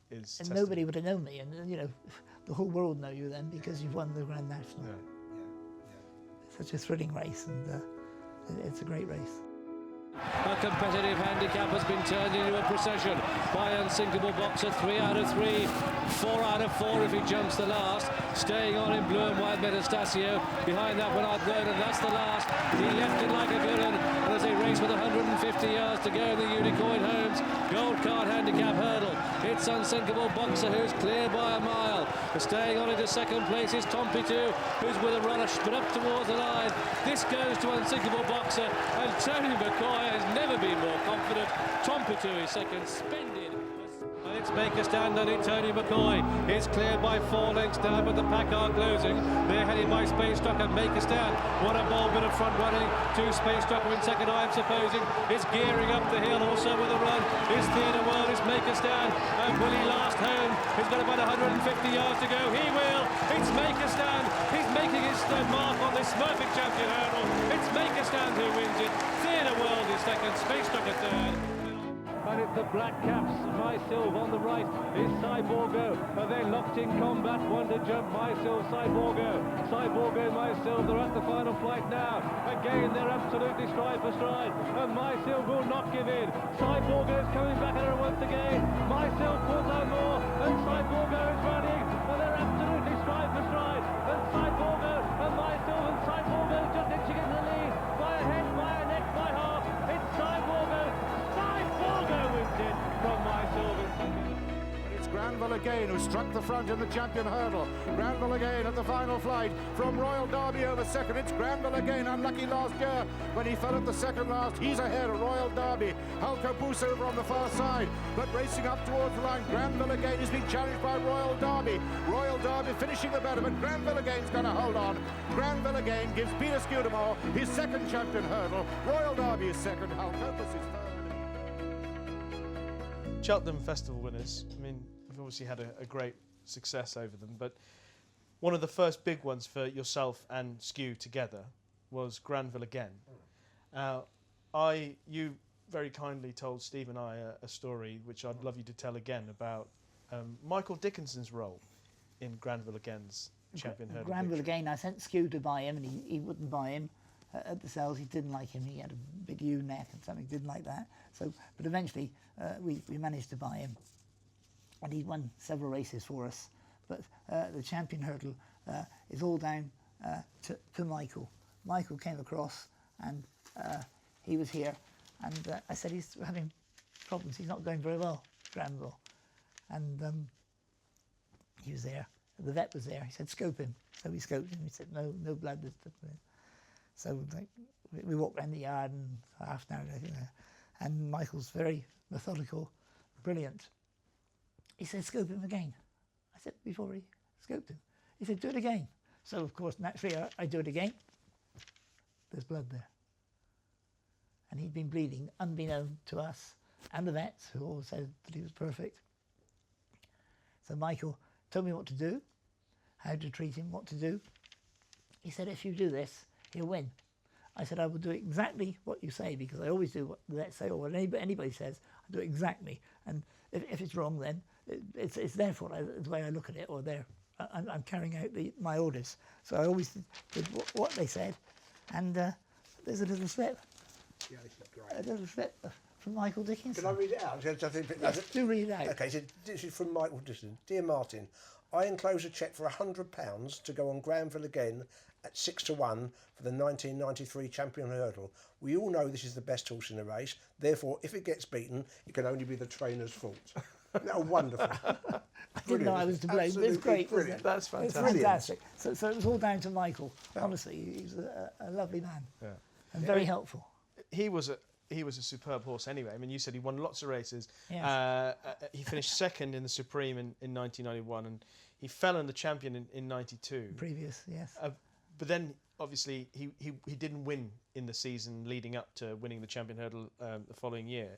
is. And nobody would have known me, and you know, the whole world know you then because you've won the Grand National. Yeah. Such a thrilling race, and it's a great race. A competitive handicap has been turned into a procession by Unsinkable Boxer. 3 out of 3, 4 out of 4 if he jumps the last. Staying on in blue and white, Metastasio. Behind that, Bernard Roden, that's the last. He left it like a villain. And as they race with 150 yards to go in the Unicoin Homes Gold Card Handicap Hurdle, it's Unsinkable Boxer who's clear by a mile. Staying on into second place is Tom Pitou, who's with a runner, but up towards the line. This goes to Unsinkable Boxer, and Tony McCoy has never been more confident. Tom Pitou is second, splendid. And it's Make a Stand on it. Tony McCoy is cleared by 4 lengths down, but the pack aren't closing. They're headed by Space Stalker. Make a Stand. What a bold bit of front running to Space Stalker in second, I'm supposing. It's gearing up the hill also with a run. It's Theatre World, it's Make a Stand. And will he last home? He's got about 150 yards to go. He will. It's Make a Stand. He's making his mark on this Smurfit Champion hurdle. It's Make a Stand who wins it. Theatre World is second, Space Stalker third. And it's the Black Caps, Mysilv on the right is Cyborgo, and they're locked in combat, one to jump, Mysilv, Cyborgo, Mysilv, they're at the final flight now, again they're absolutely stride for stride, and Mysilv will not give in, Cyborgo is coming back at her once again, Mysilv pulls on more, and Cyborgo is running, and they're absolutely stride for stride, and Cyborgo, and Mysilv, and Cyborgo just inching into the lead, by a head, by a neck, by half, it's Cyborgo wins it from Mysilv in second. It's Granville Granville Again, who struck the front in the champion hurdle. Granville Again at the final flight from Royal Derby over second. It's Granville Again, unlucky last year when he fell at the second last. He's ahead of Royal Derby. Halco Boos over on the far side, but racing up towards the line. Granville Again is being challenged by Royal Derby. Royal Derby finishing the better, but Granville Again's going to hold on. Granville Again gives Peter Scudamore his second champion hurdle. Royal Derby is second. Halco Boos is third. Cheltenham Festival winners, I mean, you've obviously had a great success over them, but one of the first big ones for yourself and Skew together was Granville Again. You very kindly told Steve and I a story which I'd love you to tell again about Michael Dickinson's role in Granville Again's champion hurdle. Granville Again, I sent Skew to buy him, and he wouldn't buy him at the sales. He didn't like him. He had a big ewe neck and something, didn't like that. So, but eventually we managed to buy him, and he won several races for us. But the champion hurdle is all down to Michael. Michael came across, and he was here, and I said he's having problems. He's not going very well, Granville, and he was there. The vet was there. He said, "Scope him." So we scoped him. He said, "No blood." So we walked around the yard and half an hour, and Michael's very methodical, brilliant. He said, "Scope him again." I said, "We've already scoped him." He said, "Do it again." So of course, naturally, I do it again. There's blood there. And he'd been bleeding, unbeknown to us and the vets, who all said that he was perfect. So Michael told me what to do, how to treat him, what to do. He said, "If you do this, he'll win." I said, "I will do exactly what you say, because I always do what the vets say, or what anybody says, I do it exactly. And if it's wrong, then it's their fault, the way I look at it, or I'm carrying out my orders." So I always did what they said. And there's a little slip. Yeah, this is great. A little slip from Michael Dickinson. Can I read it out? Yes, do read it out. Okay, so this is from Michael Dickinson. "Dear Martin, I enclose a cheque for £100 to go on Granville Again at 6-1 for the 1993 champion hurdle. We all know this is the best horse in the race. Therefore, if it gets beaten, it can only be the trainer's fault." Isn't that wonderful? I didn't know I was to blame, but it's great. Brilliant. That's fantastic. It's fantastic. So it was all down to Michael. Honestly, he's a lovely man, and very helpful. He was a superb horse anyway. I mean, you said he won lots of races. Yes. He finished second in the Supreme in 1991, and he fell in the champion in 92. Previous, yes. But then, obviously, he didn't win in the season leading up to winning the champion hurdle the following year.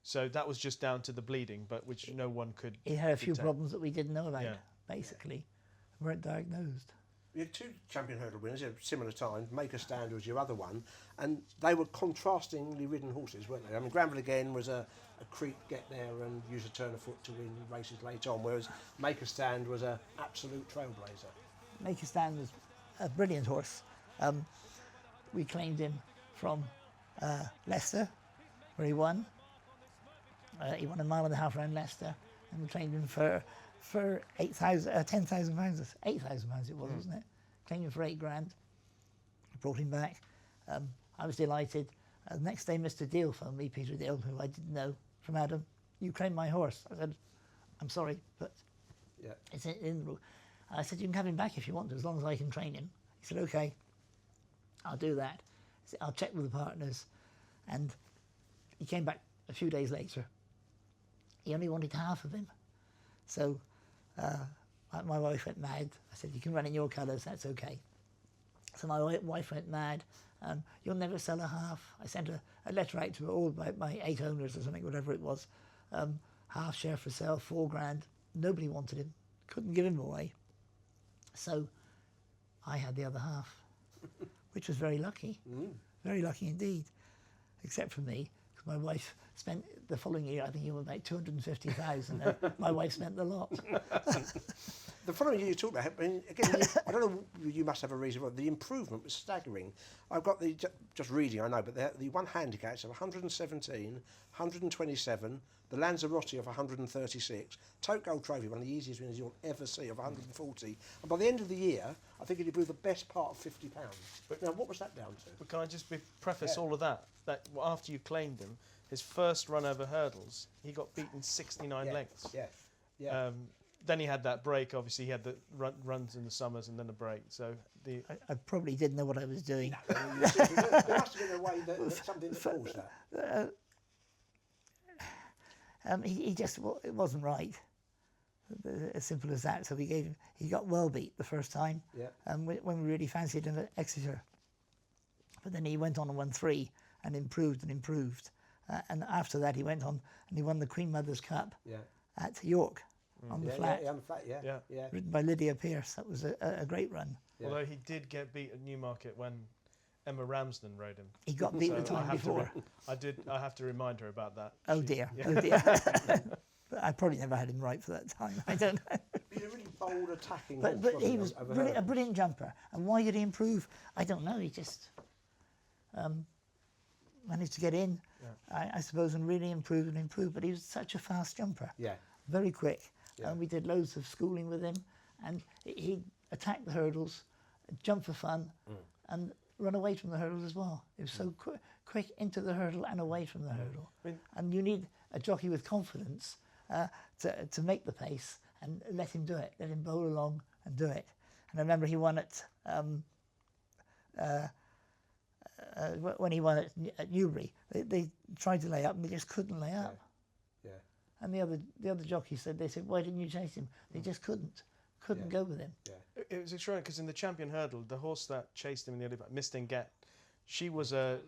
So that was just down to the bleeding, but which no one could He had a few detect. problems that we didn't know about, basically. Weren't diagnosed. We had two champion hurdle winners at similar times. Make a Stand was your other one, and they were contrastingly ridden horses, weren't they? I mean, Granville Again was a creep, get there and use a turn of foot to win races late on, whereas Make a Stand was an absolute trailblazer. Make a Stand was a brilliant horse. We claimed him from Leicester, where he won. He won a mile and a half around Leicester, and we claimed him for 10,000 pounds. 8,000 pounds it was, wasn't it? Claimed him for $8,000. Brought him back. I was delighted. The next day, Mr. Deal phoned me, Peter Deal, who I didn't know from Adam. "You claimed my horse." I said, "I'm sorry, but it's in the rule." I said, "You can have him back if you want to, as long as I can train him." He said, "Okay, I'll do that." I said, "I'll check with the partners." And he came back a few days later. He only wanted half of him. So my wife went mad. I said, "You can run in your colours, that's okay." So my wife went mad. "You'll never sell a half." I sent a letter out to all my 8 owners or something, whatever it was. Half share for sale, $4,000. Nobody wanted him. Couldn't give him away. So I had the other half, which was very lucky. Very lucky indeed. Except for me, because my wife spent the following year, I think it was about 250,000. My wife spent the lot. The following year you talked about, I mean, again, I don't know, you must have a reason for it. The improvement was staggering. I've got just reading, I know, but the one handicaps of 117, 127, the Lanzarote of 136, Tote Gold Trophy, one of the easiest winners you'll ever see, of 140. And by the end of the year, I think he'd be the best part of £50. But now, what was that down to? But can I just preface all of that after you claimed him, his first run over hurdles, he got beaten 69 lengths. Yeah. then he had that break. Obviously, he had the runs in the summers and then a break. So I probably didn't know what I was doing. There must have been a way that something that caused that. He just, it wasn't right. As simple as that. So he got well beat the first time. Yeah. When we really fancied him at Exeter. But then he went on and won 3 and improved and improved. And after that he went on and he won the Queen Mother's Cup at York on the flat. Yeah, on the flat, yeah. Ridden by Lydia Pearce. That was a great run. Yeah. Although he did get beat at Newmarket when Emma Ramsden rode him. He got beat the time before. I have to remind her about that. Oh dear, oh dear. But I probably never had him right for that time. I don't know. He's a really bold attacking But horse, he was a brilliant jumper. And why did he improve? I don't know. He just managed to get in, I suppose, and really improve and improve. But he was such a fast jumper. Yeah. Very quick. Yeah. And we did loads of schooling with him. And he'd attack the hurdles, jump for fun, and run away from the hurdles as well. It was so quick into the hurdle and away from the hurdle. And you need a jockey with confidence to make the pace and let him do it. Let him bowl along and do it. And I remember he won it when he won at Newbury. They tried to lay up and they just couldn't lay up. Yeah. And the other jockey said, why didn't you chase him? They just couldn't go with him. Yeah. It was extraordinary because in the champion hurdle, the horse that chased him in the early part, Mistingat, she was an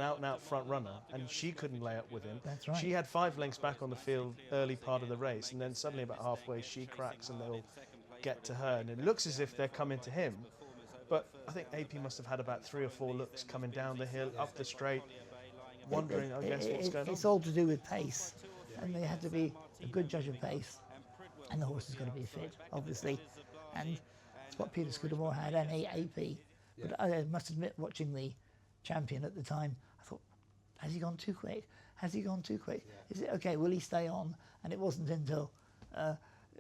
out and out front runner, and she couldn't lay up with him. That's right. She had 5 lengths back on the field early part of the race, and then suddenly about halfway she cracks and they'll get to her, and it looks as if they're coming to him. But I think AP must have had about 3 or 4 looks coming down the hill, up the straight, wondering, I guess, what's going on. It's all to do with pace, and they had to be a good judge of pace, and the horse is going to be fit, obviously, and it's what Peter Scudamore had and AP. But I must admit, watching the champion at the time, I thought, has he gone too quick? Has he gone too quick? Is it okay? Will he stay on? And it wasn't until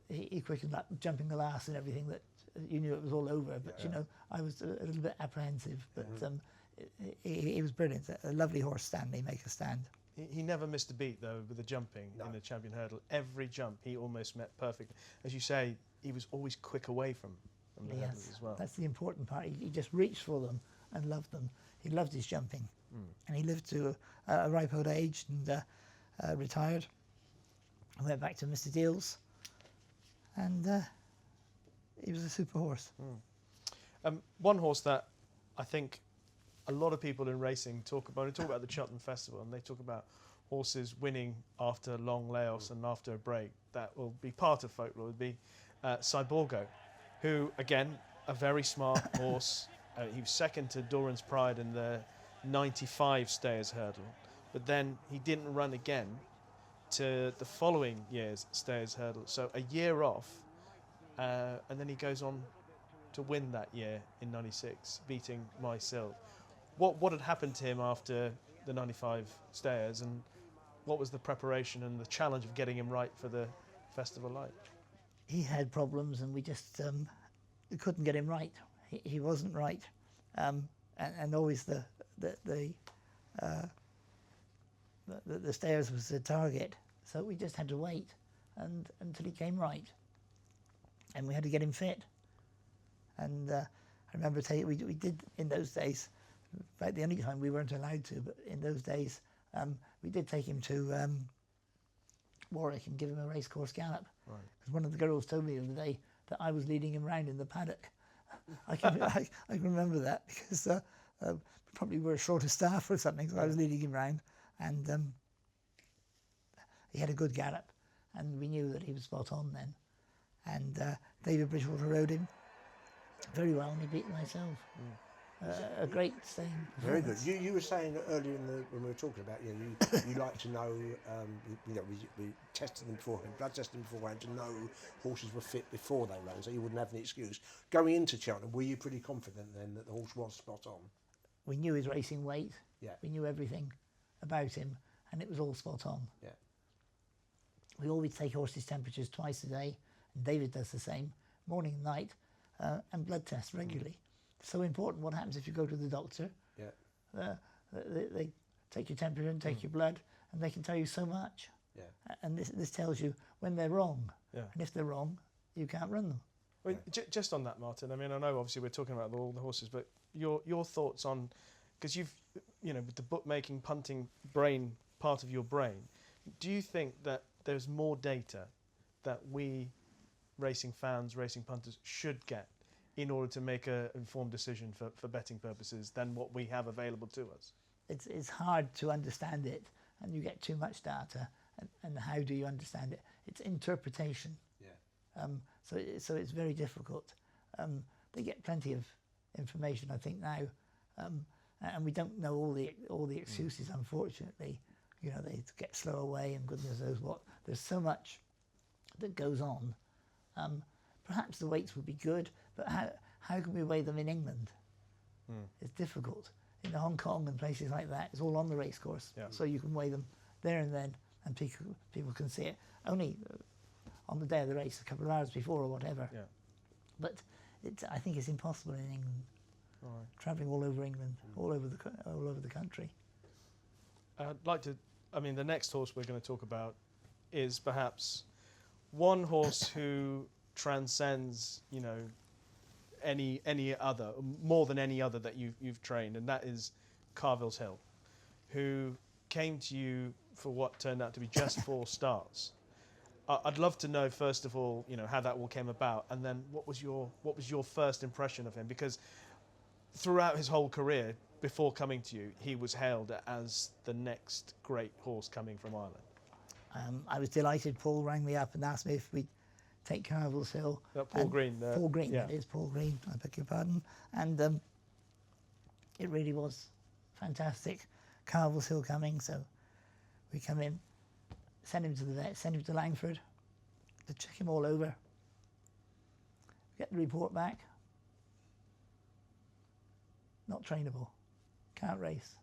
he quickened up, jumping the last and everything, that you knew it was all over. But you know, I was a little bit apprehensive. But he was brilliant. A lovely horse, Stanley, make a stand. He never missed a beat though with the jumping in the champion hurdle. Every jump he almost met perfectly. As you say, he was always quick away from the hurdle as well. That's the important part. He just reached for them and loved them. He loved his jumping, and he lived to a ripe old age and retired. I went back to Mr. Deal's, and he was a super horse. One horse that I think a lot of people in racing talk about, the Cheltenham Festival, and they talk about horses winning after long layoffs and after a break. That will be part of folklore, would be Cyborgo, who, again, a very smart horse. He was second to Doran's Pride in the 95 Stayers hurdle, but then he didn't run again to the following year's Stayers hurdle. So a year off, and then he goes on to win that year in 96, beating My Sil. What had happened to him after the 95 Stayers, and what was the preparation and the challenge of getting him right for the festival like? He had problems, and we just couldn't get him right. He wasn't right, and always the Stayers was the target. So we just had to wait until he came right, and we had to get him fit. And I remember we did in those days. In fact, the only time we weren't allowed to, but in those days, we did take him to Warwick and give him a racecourse gallop. Right. Because one of the girls told me the other day that I was leading him round in the paddock. I can remember that because probably we were short of staff or something, so I was leading him round, and he had a good gallop, and we knew that he was spot on then. And David Bridgewater rode him very well, and he beat myself. A great staying Very good. performance. You were saying earlier when we were talking about, you like to know, we tested them beforehand, blood tested them beforehand to know horses were fit before they ran, so you wouldn't have any excuse. Going into Cheltenham, were you pretty confident then that the horse was spot on? We knew his racing weight. Yeah. We knew everything about him, and it was all spot on. Yeah. We always take horses' temperatures twice a day, and David does the same, morning and night, and blood tests regularly. So important. What happens if you go to the doctor? Yeah. They take your temperature and take your blood, and they can tell you so much. Yeah. And this tells you when they're wrong. Yeah. And if they're wrong, you can't run them. I mean, just on that, Martin. I mean, I know obviously we're talking about all the horses, but your thoughts on, because you've, with the bookmaking, punting brain part of your brain, do you think that there's more data that we racing fans, racing punters should get in order to make an informed decision for betting purposes than what we have available to us? It's hard to understand it, and you get too much data. And how do you understand it? It's interpretation. Yeah. So it's very difficult. They get plenty of information, I think, now, and we don't know all the excuses. Unfortunately, they get slow away, and goodness knows what. There's so much that goes on. Perhaps the weights would be good, but how can we weigh them in England? It's difficult. In Hong Kong and places like that, it's all on the racecourse, so you can weigh them there and then, and people can see it. Only on the day of the race, a couple of hours before or whatever. Yeah. But I think it's impossible in England. Right. Travelling all over England, all over the country. I'd like to. I mean, the next horse we're going to talk about is perhaps one horse who transcends, any other, more than any other that you've trained, and that is Carvills Hill, who came to you for what turned out to be just 4 starts. I'd love to know, first of all, how that all came about, and then what was your first impression of him? Because throughout his whole career, before coming to you, he was hailed as the next great horse coming from Ireland. I was delighted. Paul rang me up and asked me if we'd take Carvills Hill. Paul Green. Paul Green, yeah. That is Paul Green, I beg your pardon. And it really was fantastic. Carvills Hill coming, so we come in, send him to the vet, send him to Langford to check him all over, get the report back. Not trainable, can't race.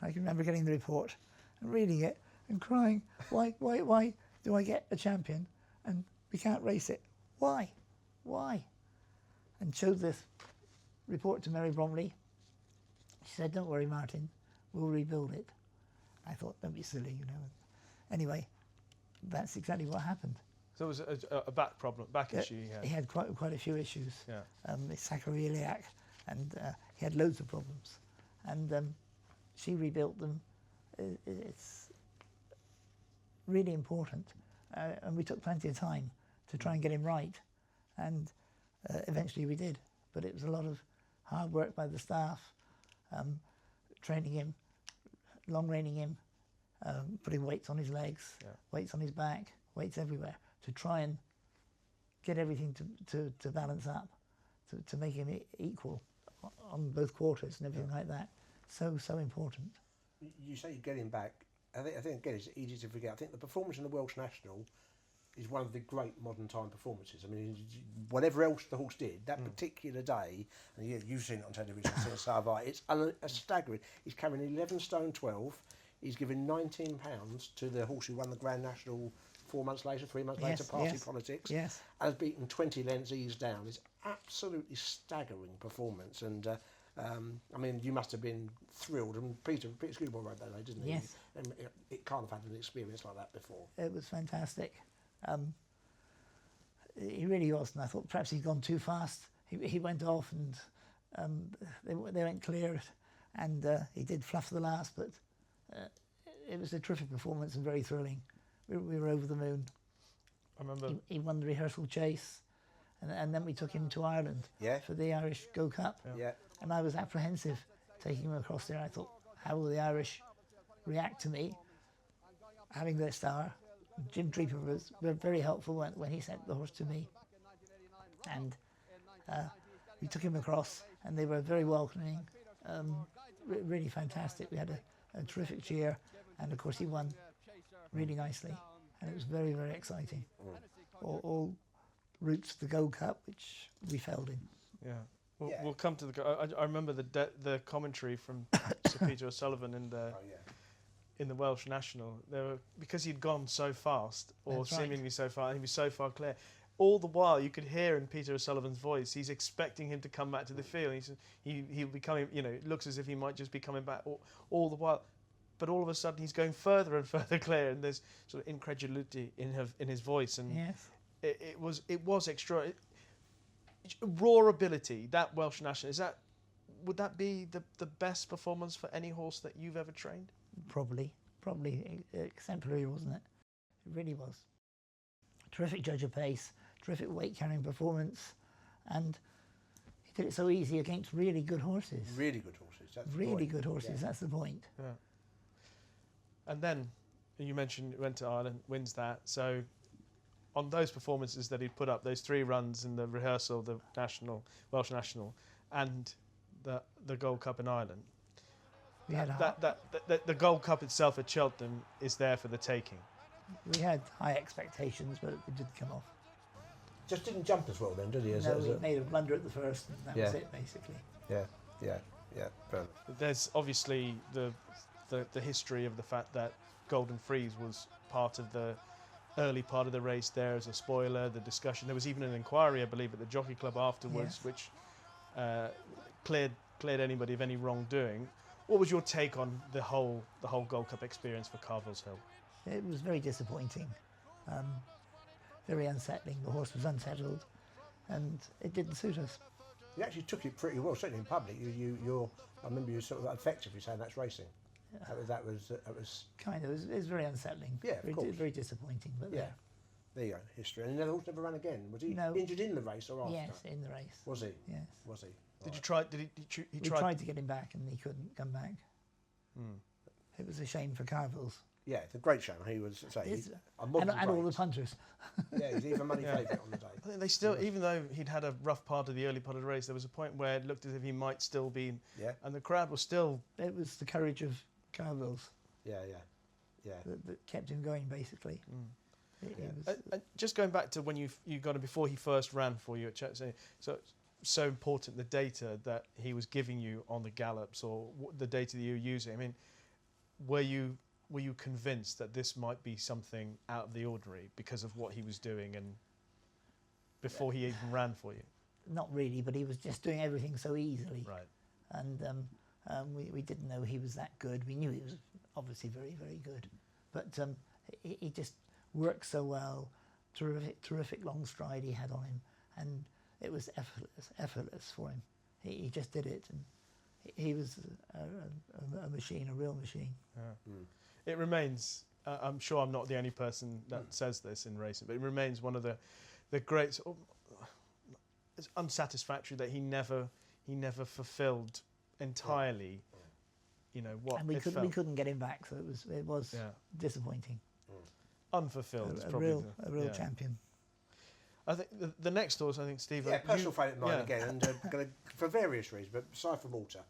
And I can remember getting the report and reading it and crying, why do I get a champion and we can't race it? Why? And showed this report to Mary Bromley. She said, don't worry, Martin, we'll rebuild it. I thought, don't be silly, Anyway, that's exactly what happened. So it was a back problem, issue he had. He had quite a few issues. Yeah. Sacroiliac, and he had loads of problems. And she rebuilt them. It's really important. And we took plenty of time to try and get him right. And eventually we did. But it was a lot of hard work by the staff, training him, long reining him, putting weights on his legs, weights on his back, weights everywhere, to try and get everything to balance up, to make him equal on both quarters and everything like that. So important. You say you get him back. I think again it's easy to forget. I think the performance in the Welsh National is one of the great modern time performances. I mean, whatever else the horse did, that particular day, and you've seen it on television, so have I, it's staggering. He's carrying 11 stone 12. He's given £19 to the horse who won the Grand National 3 months later, Party Politics, and has beaten 20 lengths eased down. It's absolutely staggering performance, and I mean, you must have been thrilled. And Peter Scudamore wrote that day, didn't he? Yes. It can't have had an experience like that before. It was fantastic. He really was, and I thought perhaps he'd gone too fast. He went off, and they went clear, and he did fluff the last, but it was a terrific performance and very thrilling. We were over the moon. I remember he won the rehearsal chase, and then we took him to Ireland for the Irish Go Cup. Yeah. And I was apprehensive taking him across there. I thought, how will the Irish react to me having their star? Jim Draper was very helpful when he sent the horse to me, and we took him across, and they were very welcoming, really fantastic. We had a terrific cheer, and of course he won really nicely, and it was very, very exciting. All routes to the Gold Cup, which we failed in. Yeah. We'll come to the. I remember the commentary from Sir Peter O'Sullivan in the Welsh National. Because he'd gone so fast, or That's seemingly right. so far, and he was so far clear. All the while, you could hear in Peter O'Sullivan's voice, he's expecting him to come back to the field. He said he'll be coming. It looks as if he might just be coming back. All the while, but all of a sudden he's going further and further clear, and there's sort of incredulity in his voice, and Yes. it was extra. Raw ability, that Welsh National, would that be the best performance for any horse that you've ever trained? Probably exemplary, wasn't it? It really was. Terrific judge of pace, terrific weight carrying performance, and he did it so easy against really good horses. Really good horses. That's the Really point. good horses. Yeah. That's the point. Yeah. And then you mentioned he went to Ireland, wins that. So on those performances that he'd put up, those 3 runs in the rehearsal, the Welsh National, and the Gold Cup in Ireland, We had the Gold Cup itself at Cheltenham is there for the taking. we had high expectations, but it didn't come off. Just didn't jump as well then, did he? No, we made a blunder at the first, and that was Yeah. it basically. Yeah. Brilliant. There's obviously the history of the fact that Golden Freeze was part of the early part of the race there as a spoiler, the discussion. There was even an inquiry, I believe, at the Jockey Club afterwards, Yes. which cleared anybody of any wrongdoing. What was your take on the whole Gold Cup experience for Carvills Hill? It was very disappointing, very unsettling. The horse was unsettled, and it didn't suit us. You actually took it pretty well, certainly in public. I remember you sort of effectively saying that's racing. That was Kind of. It was very unsettling. Yeah, of very, course. very disappointing. But yeah. There you go, history. And the horse never ran again. Was he No. injured in the race or after? yes, in the race. Was he? Yes. Was he? Did you Right. try? Did he? He We tried to get him back, and he couldn't come back. It was a shame for Carvills. Yeah, it's a great shame. He was It's- a modern and all the great. punters. Yeah, he's even money Yeah. favourite on the day. I think they still, even though he'd had a rough part of the early part of the race, there was a point where it looked as if he might still be, Yeah. and the crowd was still. It was the courage of Carvills Yeah. that kept him going, basically. It was, Just going back to when you got him before he first ran for you at Chelsea, so important the data that he was giving you on the gallops or the data that you were using. I mean, were you convinced that this might be something out of the ordinary because of what he was doing and before he even ran for you? not really, but he was just doing everything so easily. Right. And we didn't know he was that good. We knew he was obviously very, very good. But he just worked so well. Terrific long stride he had on him. And it was effortless for him. He just did it. And he was a machine, a real machine. Yeah. It remains, I'm sure I'm not the only person that says this in racing, but it remains one of the great, it's unsatisfactory that he never fulfilled entirely, you know, what And we it felt. couldn't get him back, so it was Yeah. disappointing. Unfulfilled is A probably real yeah. champion. I think the next horse, I think, Steve. Yeah, personal favourite of mine yeah. again, and for various reasons, but aside from Walter,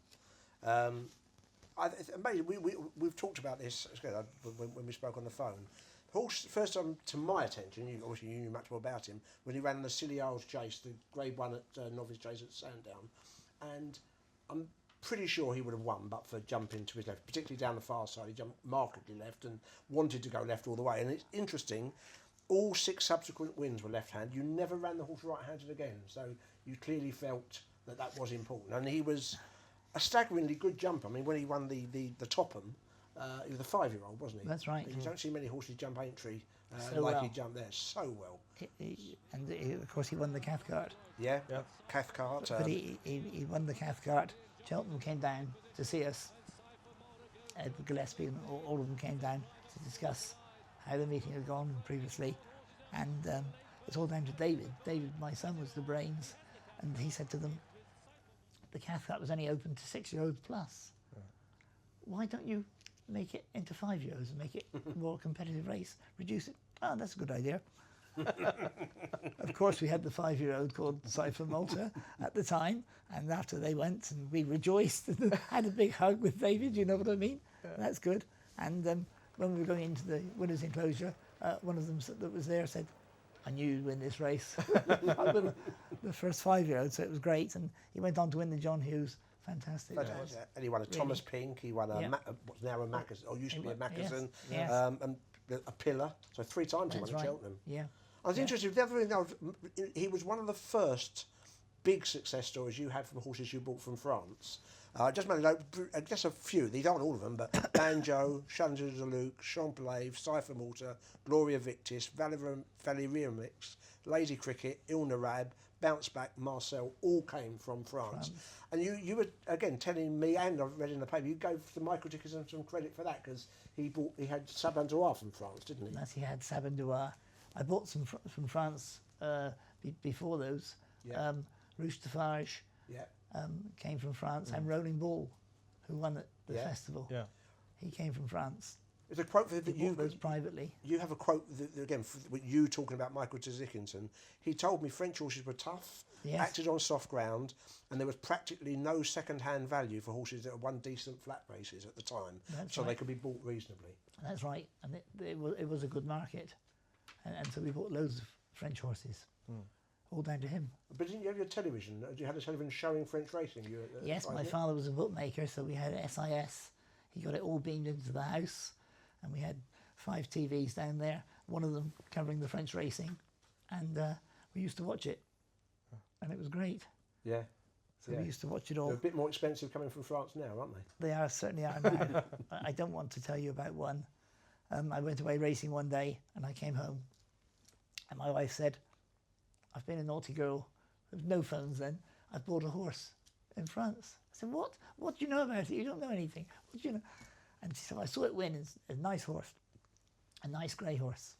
we've talked about this when we spoke on the phone. Horse, first time to my attention, obviously you knew much more about him, when he ran the Scilly Isles Chase, the Grade 1 at Novice Chase at Sandown, and I'm pretty sure he would have won, but for jumping to his left, particularly down the far side. He jumped markedly left and wanted to go left all the way. And it's interesting, all 6 subsequent wins were left-hand. You never ran the horse right-handed again, so you clearly felt that was important. And he was a staggeringly good jumper. I mean, when he won the Topham, he was a 5-year-old, wasn't he? That's right. You don't see many horses jump Aintree So like he well. jumped there so well. Of course, he won the Cathcart. Yeah, Yeah. Cathcart. But he won the Cathcart. Cheltenham came down to see us. Edward Gillespie and all of them came down to discuss how the meeting had gone previously. And it's all down to David. David, my son, was the brains. And he said to them, the Cathcart was only open to 6-year-olds plus. Yeah. Why don't you make it into 5-year-olds and make it a more competitive race? Reduce it. Oh, that's a good idea. Of course, we had the 5-year-old called Cypher Malta at the time, and after they went, and we rejoiced and had a big hug with David. You know what I mean? Yeah. That's good. And when we were going into the winners' enclosure, one of them that was there said, "I knew you'd win this race." The first 5-year-old, so it was great. And he went on to win the John Hughes. Fantastic. And he won a Thomas Pink. He won a what's now a Mackerson, or used to be a Mackerson, yes. And a Pillar. So 3 times he won at Cheltenham. Yeah. I was interested. The other thing, he was one of the first big success stories you had from horses you bought from France. Just a few. These aren't all of them, but Banjo, Challenger de Luc, Champlain, Cypher Malta, Gloria Victis, Valeria Mix, Lazy Cricket, Il Narab, Bounce Back, Marcel, all came from France. And you were, again, telling me, and I've read in the paper, you gave to Michael Dickinson some credit for that, because he had Sabin Droit from France, didn't he? Yes, he had Sabin Droit. I bought some from France before those. Yeah. Rouge de Farge came from France, and Rolling Ball, who won at the festival. Yeah. He came from France. There's a quote that you bought those privately. You have a quote that, again, with you talking about Michael Dickinson. He told me French horses were tough, acted on soft ground, and there was practically no second-hand value for horses that had won decent flat races at the time, they could be bought reasonably. That's right, and it was a good market, and so we bought loads of French horses, all down to him. But didn't you have your television? You had a television showing French racing? Yes, my father was a bookmaker, so we had SIS. He got it all beamed into the house, and we had 5 TVs down there, one of them covering the French racing, and we used to watch it, and it was great. Yeah. So we used to watch it all. They're a bit more expensive coming from France now, aren't they? They certainly are now. I don't want to tell you about one. I went away racing one day, and I came home, and my wife said, "I've been a naughty girl." There was no phones then. I bought a horse in France. I said, "What? What do you know about it? You don't know anything. What do you know?" And she said, "I saw it win. It's a nice horse, a nice grey horse.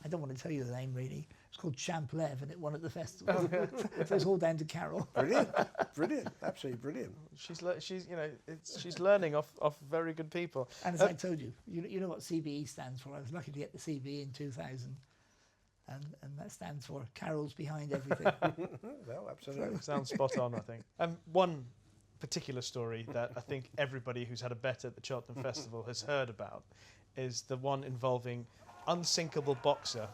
I don't want to tell you the name really. It's called Champlev, and it won at the festival." So it's all down to Carol. Brilliant, absolutely brilliant. She's learning off very good people. And as I told you, you know what CBE stands for. I was lucky to get the CBE in 2000. And that stands for Carol's behind everything. Well, absolutely. Sounds spot on, I think. One particular story that I think everybody who's had a bet at the Cheltenham Festival has heard about is the one involving Unsinkable Boxer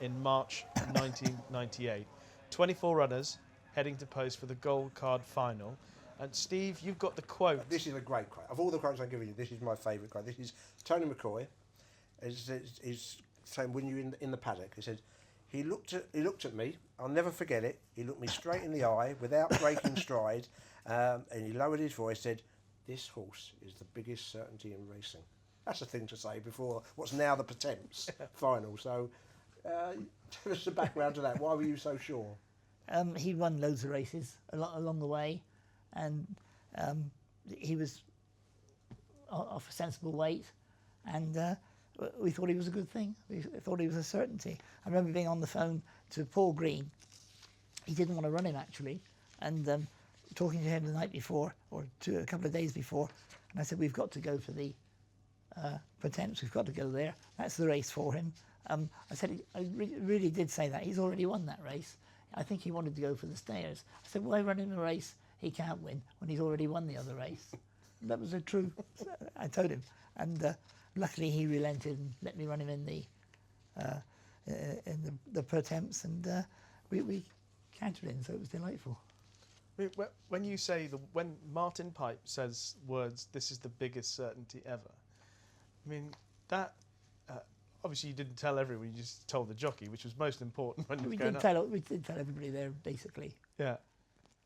in March 1998. 24 runners heading to post for the gold card final. And Steve, you've got the quote. This is a great quote. Of all the quotes I'm giving you, this is my favourite quote. This is Tony McCoy. Is saying when you're in the paddock, he said, he looked at me, I'll never forget it, he looked me straight in the eye without breaking stride, and he lowered his voice, said, "This horse is the biggest certainty in racing." That's a thing to say before what's now the Patemps final. So tell us the background to that. Why were you so sure? He won loads of races along the way, and he was off a sensible weight, and we thought he was a good thing. We thought he was a certainty. I remember being on the phone to Paul Green. He didn't want to run him actually, and talking to him the night before, or a couple of days before, and I said, "We've got to go for the Patemps. We've got to go there. That's the race for him." I said, I really did say that. He's already won that race. I think he wanted to go for the Stayers. I said, "Why run him a race he can't win when he's already won the other race?" That was a true. I told him, and luckily he relented and let me run him in the Patemps, and we countered in, so it was delightful. When you say when Martin Pipe says words, "This is the biggest certainty ever," I mean that. Obviously, you didn't tell everyone. You just told the jockey, which was most important when We going did tell everybody there, basically. Yeah,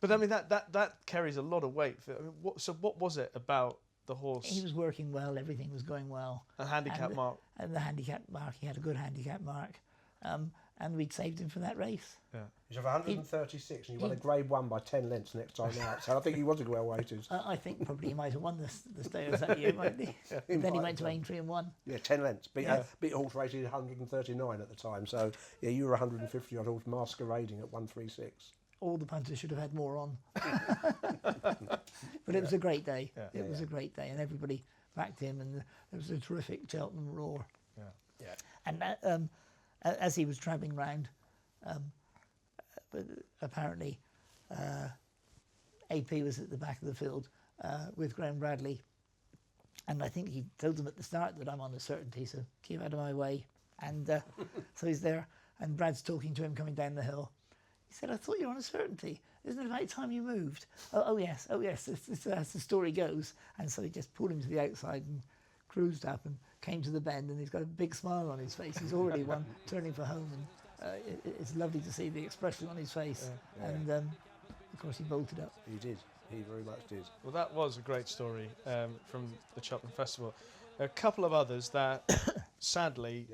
but I mean that carries a lot of weight. What was it about the horse? He was working well. Everything was going well. A handicap mark. And the handicap mark, he had a good handicap mark, and we'd saved him for that race. Yeah. He's of 136, and you won a Grade 1 by 10 lengths next time out. So I think he was well weighted. I think probably he might have won the Stayers that year, mightn't he? Yeah, then he went to Aintree and won. Yeah, 10 lengths. Beat a horse rated 139 at the time. So yeah, you were 150 odd horse masquerading at 136. All the punters should have had more on. But it was a great day. Yeah. It was a great day, and everybody backed him, and there was a terrific Cheltenham roar. Yeah. And as he was travelling round, but apparently AP was at the back of the field with Graham Bradley, and I think he told them at the start that I'm on the certainty, so keep out of my way. And so he's there, and Brad's talking to him coming down the hill. He said, "I thought you were on a certainty. Isn't it about time you moved?" Oh yes, as the story goes. And so he just pulled him to the outside and cruised up and came to the bend, and he's got a big smile on his face. He's already won, turning for home, and it's lovely to see the expression on his face. And of course he bolted up. He did. He very much did. Well, that was a great story from the Cheltenham Festival. There are a couple of others that, sadly,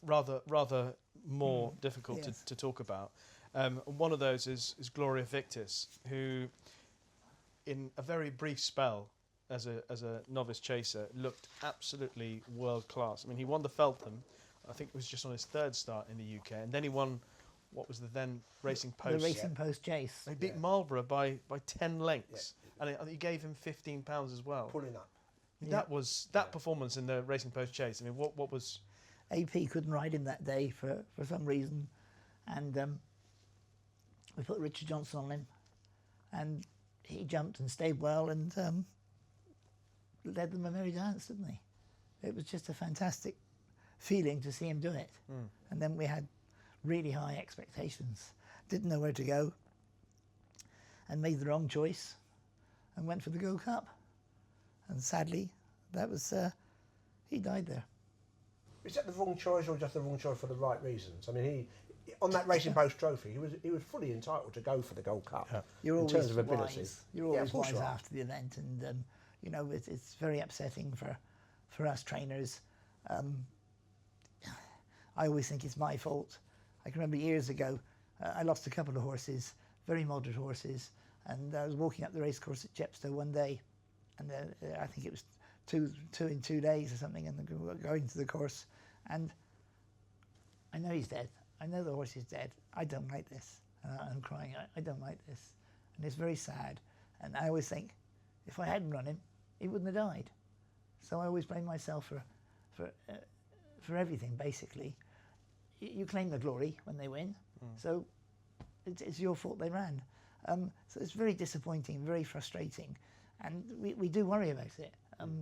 rather more difficult Yes. to talk about. One of those is Gloria Victis, who, in a very brief spell as a novice chaser, looked absolutely world class. I mean, he won the Feltham. I think it was just on his third start in the UK, and then he won what was the then Racing Post. The Racing Post chase. He beat Marlborough by 10 lengths, and he gave him £15 as well. Pulling up. That was that performance in the Racing Post chase. I mean, what was? AP couldn't ride him that day for some reason, and we put Richard Johnson on him, and he jumped and stayed well and led them a merry dance, didn't he? It was just a fantastic feeling to see him do it. And then we had really high expectations, didn't know where to go, and made the wrong choice and went for the Gold Cup. And sadly, that was he died there. Is that the wrong choice or just the wrong choice for the right reasons? I mean, he on that Racing Post trophy, he was fully entitled to go for the Gold Cup You're in always terms of ability. wise. You're always of course wise you are. after the event, and you know it's very upsetting for us trainers. I always think it's my fault. I can remember years ago, I lost a couple of horses, very moderate horses, and I was walking up the racecourse at Chepstow one day, and I think it was two in 2 days or something, and going to the course, and I know he's dead. I know the horse is dead. I don't like this. I'm crying. I don't like this, and it's very sad. And I always think, if I hadn't run him, he wouldn't have died. So I always blame myself for everything. Basically, you claim the glory when they win, so it's your fault they ran. So it's very disappointing, very frustrating, and we do worry about it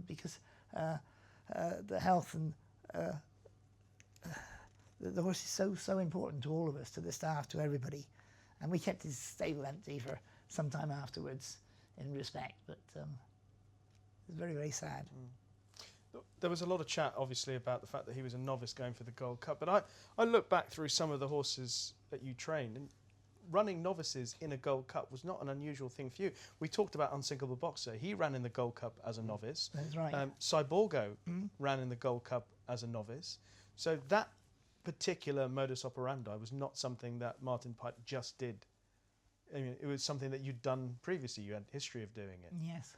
because the health and the horse is so important to all of us, to the staff, to everybody, and we kept his stable empty for some time afterwards in respect, but it's very, very sad. There was a lot of chat, obviously, about the fact that he was a novice going for the Gold Cup, but I look back through some of the horses that you trained, and running novices in a Gold Cup was not an unusual thing for you. We talked about Unsinkable Boxer. He ran in the Gold Cup as a novice. That's right. Cyborgo ran in the Gold Cup as a novice. So that particular modus operandi was not something that Martin Pike just did. I mean, it was something that you'd done previously. You had history of doing it. Yes.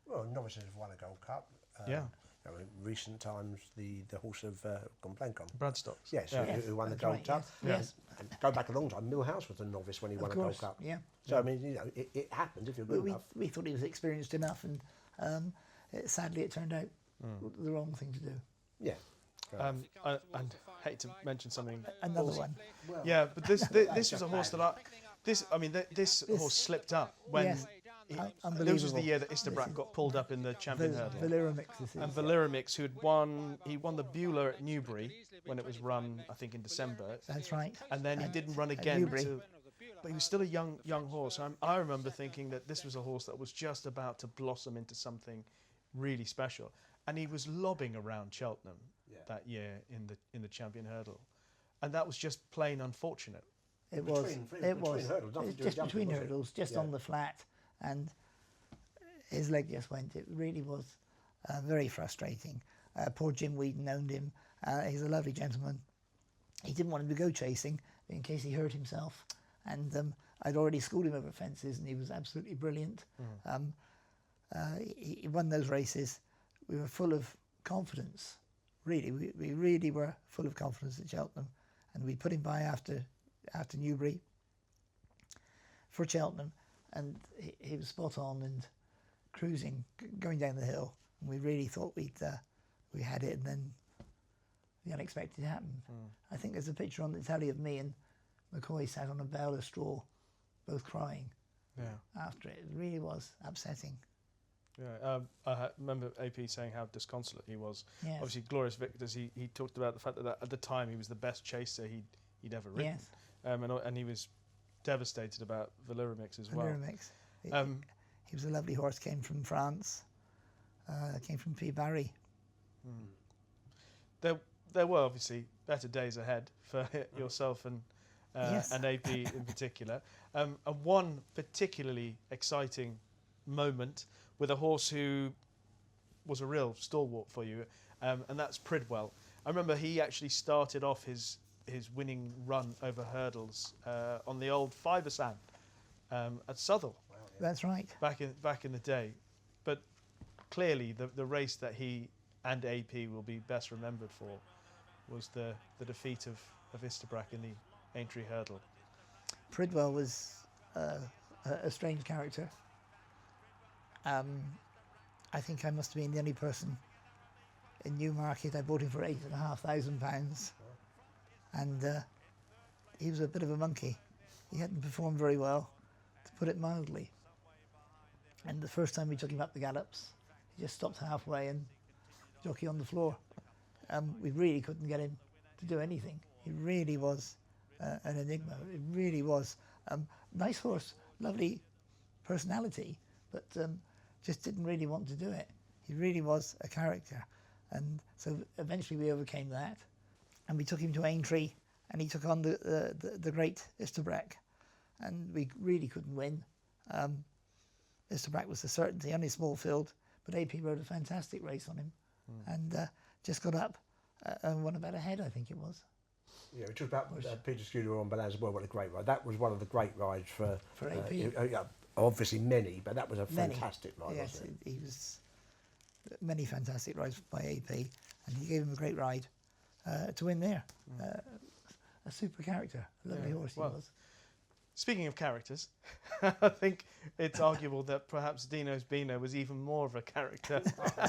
Well, novices have won a Gold Cup. Yeah. I mean, recent times, the horse of gone blank on. Bradstocks. Yes, Yeah. who won the That's Gold right, Cup. yes. And go back a long time, Millhouse was a novice when he won a Gold Cup. Yeah. So, I mean, you know, it happens if you're good enough. We thought he was experienced enough, and sadly it turned out the wrong thing to do. Yeah. And hate to mention something. Another one. Yeah, but this was a horse that this horse slipped up when. Yes. This was the Unbelievable. year that Isterbrak got pulled up in the champion hurdle. Valeramix, this is. And Valeramix, who won the Beulah at Newbury when it was run, I think, in December. That's right. And then he didn't run again. Newbury. But he was still a young horse. I remember thinking that this was a horse that was just about to blossom into something really special. And he was lobbing around Cheltenham that year in the champion hurdle. And that was just plain unfortunate. It was. It was. hurdles, nothing It's to do with just jumping, between was it? hurdles, just Yeah. on the flat, and his leg just went. It really was very frustrating. Poor Jim Whedon owned him. He's a lovely gentleman. He didn't want him to go chasing in case he hurt himself. And I'd already schooled him over fences, and he was absolutely brilliant. He won those races. We were full of confidence. Really, we really were full of confidence at Cheltenham, and we put him by after Newbury for Cheltenham, and he was spot on and cruising, going down the hill. And we really thought we had it, and then the unexpected happened. I think there's a picture on the telly of me and McCoy sat on a bale of straw, both crying. After it. It really was upsetting. Yeah, I remember AP saying how disconsolate he was. Yes. Obviously, Glorious Victors, he talked about the fact that at the time he was the best chaser he'd ever ridden. Yes. And he was devastated about Valeramix as well. Valeramix. He was a lovely horse, came from France, came from P. Barry. There were obviously better days ahead for yourself and Yes. and AP in particular. And one particularly exciting moment with a horse who was a real stalwart for you, and that's Pridwell. I remember he actually started off his winning run over hurdles on the old fibre sand at Southwell. Wow, yeah. That's right. Back in the day. But clearly the race that he and AP will be best remembered for was the defeat of Isterbrack in the Aintree hurdle. Pridwell was a strange character. I think I must have been the only person in Newmarket. I bought him for £8,500, and he was a bit of a monkey. He hadn't performed very well, to put it mildly. And the first time we took him up the gallops, he just stopped halfway and jockey on the floor. We really couldn't get him to do anything. He really was an enigma. It really was. Nice horse, lovely personality, but just didn't really want to do it. He really was a character. And so eventually we overcame that, and we took him to Aintree, and he took on the great Isterbrack, and we really couldn't win. Isterbrack was a certainty, only a small field, but AP rode a fantastic race on him, and just got up and won about a head, I think it was. Yeah, we talked about Peter Scudamore on Balance as well. What a great ride! That was one of the great rides for AP. Yeah, obviously many, but that was a fantastic ride. Yes, wasn't it? he was many fantastic rides by AP, and he gave him a great ride to win there. A super character, a lovely horse he was. Speaking of characters, I think it's arguable that perhaps Dino's Beano was even more of a character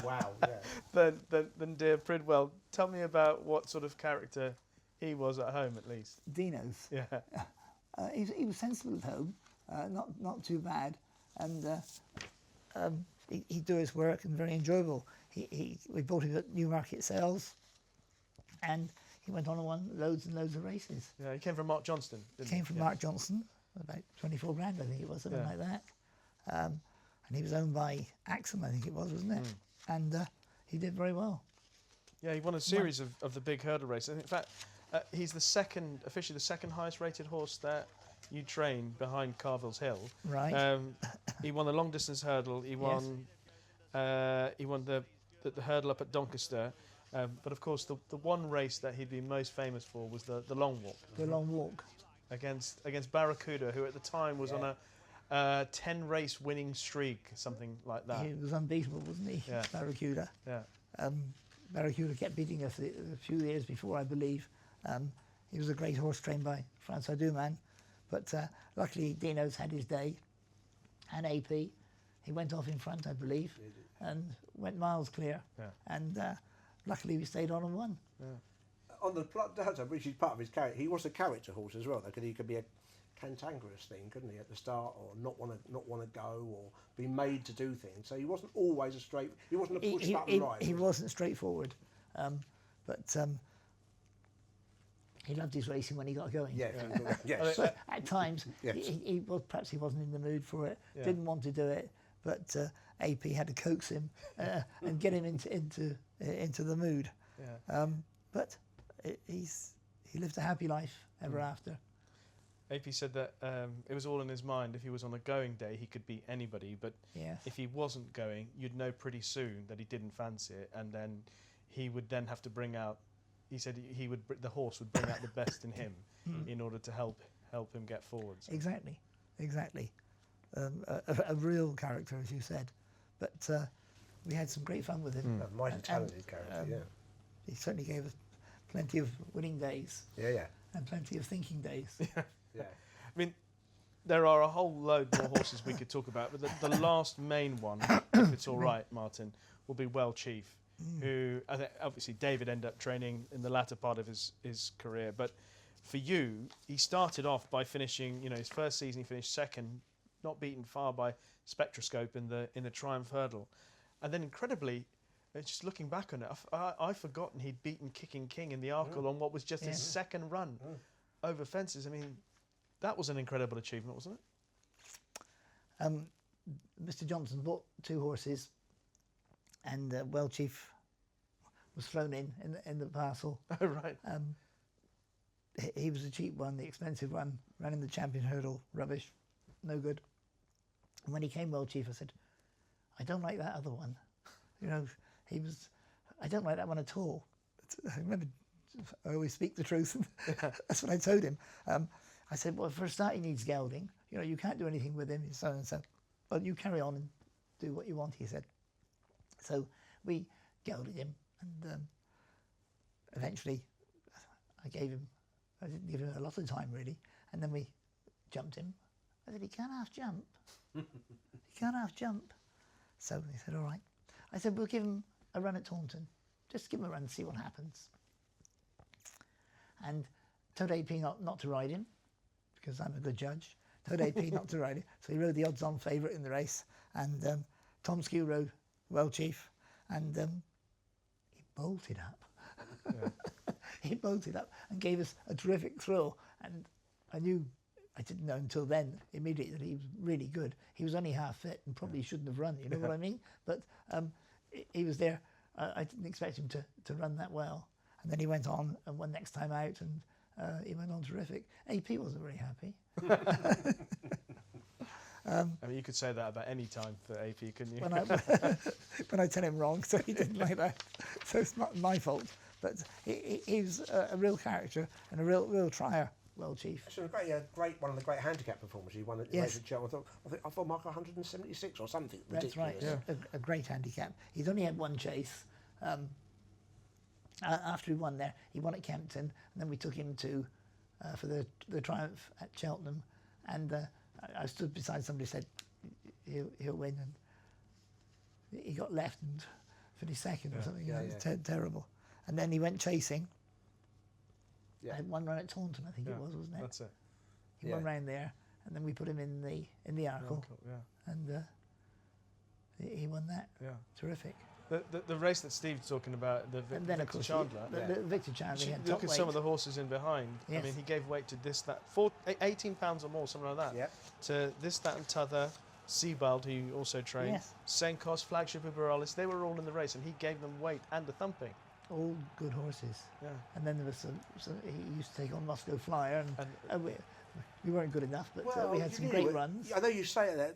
Wow, yeah. than dear Pridwell. Tell me about what sort of character he was at home, at least. Dino's. Yeah. He was sensible at home, not too bad, and he'd do his work and very enjoyable. We bought him at Newmarket sales, and he went on and won loads and loads of races. Yeah, he came from Mark Johnston, didn't he? Came from Mark Johnston, about 24 grand, I think it was, something like that. And he was owned by Axum, I think it was, wasn't it? And he did very well. Yeah, he won a series of the big hurdle races. In fact, he's officially the second highest rated horse that you train behind Carvills Hill. Right. He won the long distance hurdle. He won the hurdle up at Doncaster. But of course, the one race that he'd be most famous for was the long walk. The long walk. Against Barracuda, who at the time was on a 10 race winning streak, something like that. He was unbeatable, wasn't he? Yeah. Barracuda. Yeah. Barracuda kept beating us a few years before, I believe. He was a great horse trained by Francois Duman, but luckily Dino's had his day, and AP, he went off in front, I believe, and went miles clear. Yeah. And luckily we stayed on and won. Yeah. On the plot data, which is part of his character, he was a character horse as well. Though, he could be a cantankerous thing, couldn't he, at the start, or not want to go, or be made to do things. So he wasn't always he wasn't a push button rider. He wasn't straightforward, but he loved his racing when he got going. Yeah, yes. But at times, Yes. he perhaps he wasn't in the mood for it, Yeah. didn't want to do it, but AP had to coax him and get him into the mood. Yeah. But he lived a happy life ever after. AP said that it was all in his mind. If he was on a going day, he could beat anybody. But Yes. if he wasn't going, you'd know pretty soon that he didn't fancy it, and then he would then have to bring out. He said the horse would bring out the best in him in order to help him get forward. So. Exactly. A real character, as you said. But we had some great fun with him. A mighty talented character, yeah. He certainly gave us plenty of winning days Yeah. and plenty of thinking days. Yeah. I mean, there are a whole load more horses we could talk about, but the last main one, if it's all right, Martin, will be Well Chief, who I think obviously David ended up training in the latter part of his career. But for you, he started off by finishing, his first season he finished second, not beaten far by Spectroscope in the Triumph Hurdle, and then incredibly. Just looking back on it, I've forgotten he'd beaten Kicking King in the Arkle on what was just his second run over fences. I mean, that was an incredible achievement, wasn't it? Mr. Johnson bought 2 horses, and Well Chief was thrown in the parcel. Oh, right. he was a cheap one, the expensive one, ran in the champion hurdle, rubbish, no good. And when he came World Chief, I said, I don't like that other one. You know, I don't like that one at all. I remember, I always speak the truth. That's what I told him. I said, well, for a start, he needs gelding. You know, you can't do anything with him, so and so. Well, you carry on and do what you want, he said. So we gelded him, and eventually I didn't give him a lot of time, really. And then we jumped him. I said, he can't half jump. He can't half jump. So he said, all right. I said, we'll give him a run at Taunton. Just give him a run and see what happens. And told AP not to ride him, because I'm a good judge. Told AP not to ride him. So he rode the odds-on favourite in the race. And Tom Skew rode World Chief. And he bolted up. Yeah. He bolted up and gave us a terrific thrill. And I didn't know until then, immediately, that he was really good. He was only half fit and probably shouldn't have run, you know what I mean? But he was there. I didn't expect him to run that well. And then he went on and won next time out, and he went on terrific. AP wasn't very happy. I mean, you could say that about any time for AP, couldn't you? When I tell him wrong, so he didn't like that. So it's not my fault. But he was a real character and a real trier. World Chief. So great, one of the great handicap performers. He won at Cheltenham. I thought Mark 176 or something ridiculous. That's right. Yeah. A great handicap. He's only had one chase. After he won there, he won at Kempton, and then we took him to for the Triumph at Cheltenham, and I stood beside somebody who said he'll win, and he got left and finished second or something. It was terrible. And then he went chasing. I had one run at Taunton, I think it was, wasn't it? That's it. He won round there, and then we put him in the Arkle, and he won that. Yeah, terrific. The race that Steve's talking about, the Victor Chandler. The Victor Chandler. Look at some of the horses in behind. Yes. I mean, he gave weight to this, that, 18 pounds or more, something like that. Yep. To this, that, and t'other. Sebald, who you also trained. Yes. Senkos, Flagship, Uberalis, they were all in the race, and he gave them weight and a thumping. All good horses. Yeah. And then there was some he used to take on Moscow Flyer, and we weren't good enough, but we had some great runs. I know you say that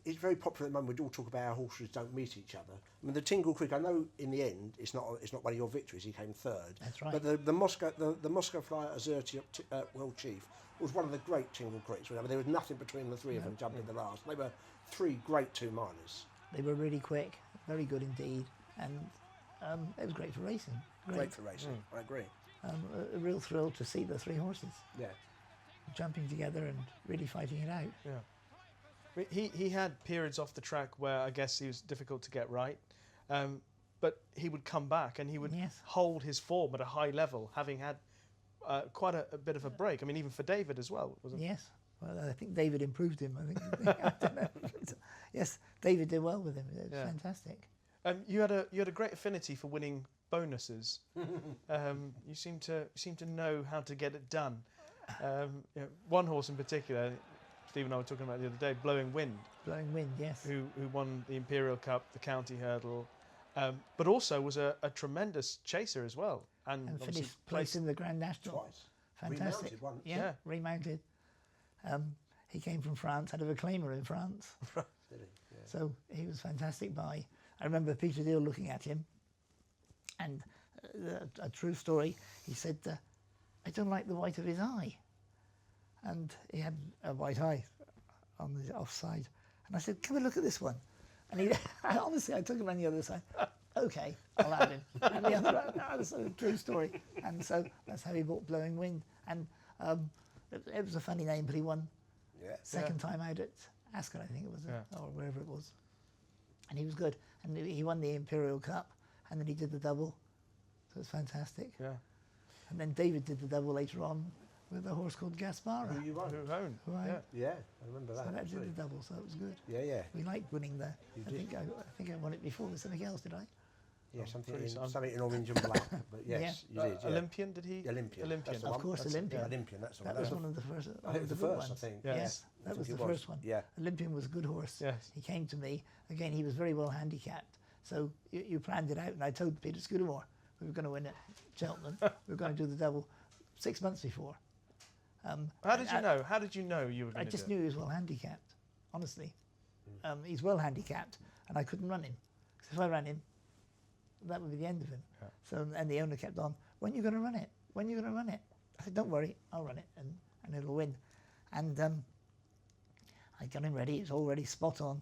it's very popular at the moment. We all talk about how horses don't meet each other. I mean, the Tingle Creek, I know in the end it's not one of your victories. He came third. That's right. But the Moscow Flyer Azerty World Chief was one of the great Tingle Creeks. I mean, there was nothing between the three of them jumping the last. They were three great 2-milers. They were really quick, very good indeed, and it was great for racing. Great for racing, I agree. A real thrill to see the three horses. Yeah. Jumping together and really fighting it out. Yeah. He had periods off the track where I guess he was difficult to get right, but he would come back and he would hold his form at a high level, having had quite a bit of a break. I mean, even for David as well, wasn't it? Yes. Well, I think David improved him. I don't know. Yes, David did well with him. It was fantastic. You had a great affinity for winning bonuses. You seem to know how to get it done. One horse in particular, Steve and I were talking about the other day, Blowing Wind. Blowing Wind, yes. Who won the Imperial Cup, the County Hurdle, but also was a tremendous chaser as well. And finished place in the Grand National. Twice. Fantastic. Remounted once. Yeah, remounted. He came from France, had a reclaimer in France. Did he? Yeah. So he was fantastic by. I remember Peter Deal looking at him, and a true story, he said, I don't like the white of his eye. And he had a white eye on the offside. And I said, come and look at this one. And he, honestly, I took him on the other side. Okay, I'll have him. And the other, that was a true story. And so that's how he bought Blowing Wind. And it was a funny name, but he won second time out at Ascot, I think it was, or wherever it was. And he was good. And he won the Imperial Cup, and then he did the double. So it's fantastic. Yeah. And then David did the double later on with a horse called Gaspara. Who you owned. Yeah, I remember that. So that did the double, so it was good. Yeah, yeah. We liked winning there. I think I won it before with something else, did I? Yeah, something in orange and black. But yes, you did. Yeah. Olympian, did he? Olympian. Of course, Olympian. Olympian, that's the one. That was one of the first. I think it was the first, I think. Yes, that was the first one. Yeah. Olympian was a good horse. Yes. He came to me. Again, he was very well handicapped. So you planned it out, and I told Peter Scudamore we were going to win at Cheltenham. We were going to do the double. 6 months before. How did you know? How did you know you were going I to just do it? knew he was well handicapped, honestly. He's well handicapped, and I couldn't run him. Because if I ran him, that would be the end of him. Yeah. So, and the owner kept on, when are you going to run it? When are you going to run it? I said, don't worry, I'll run it, and it'll win. And I got him ready, it's all ready, spot on.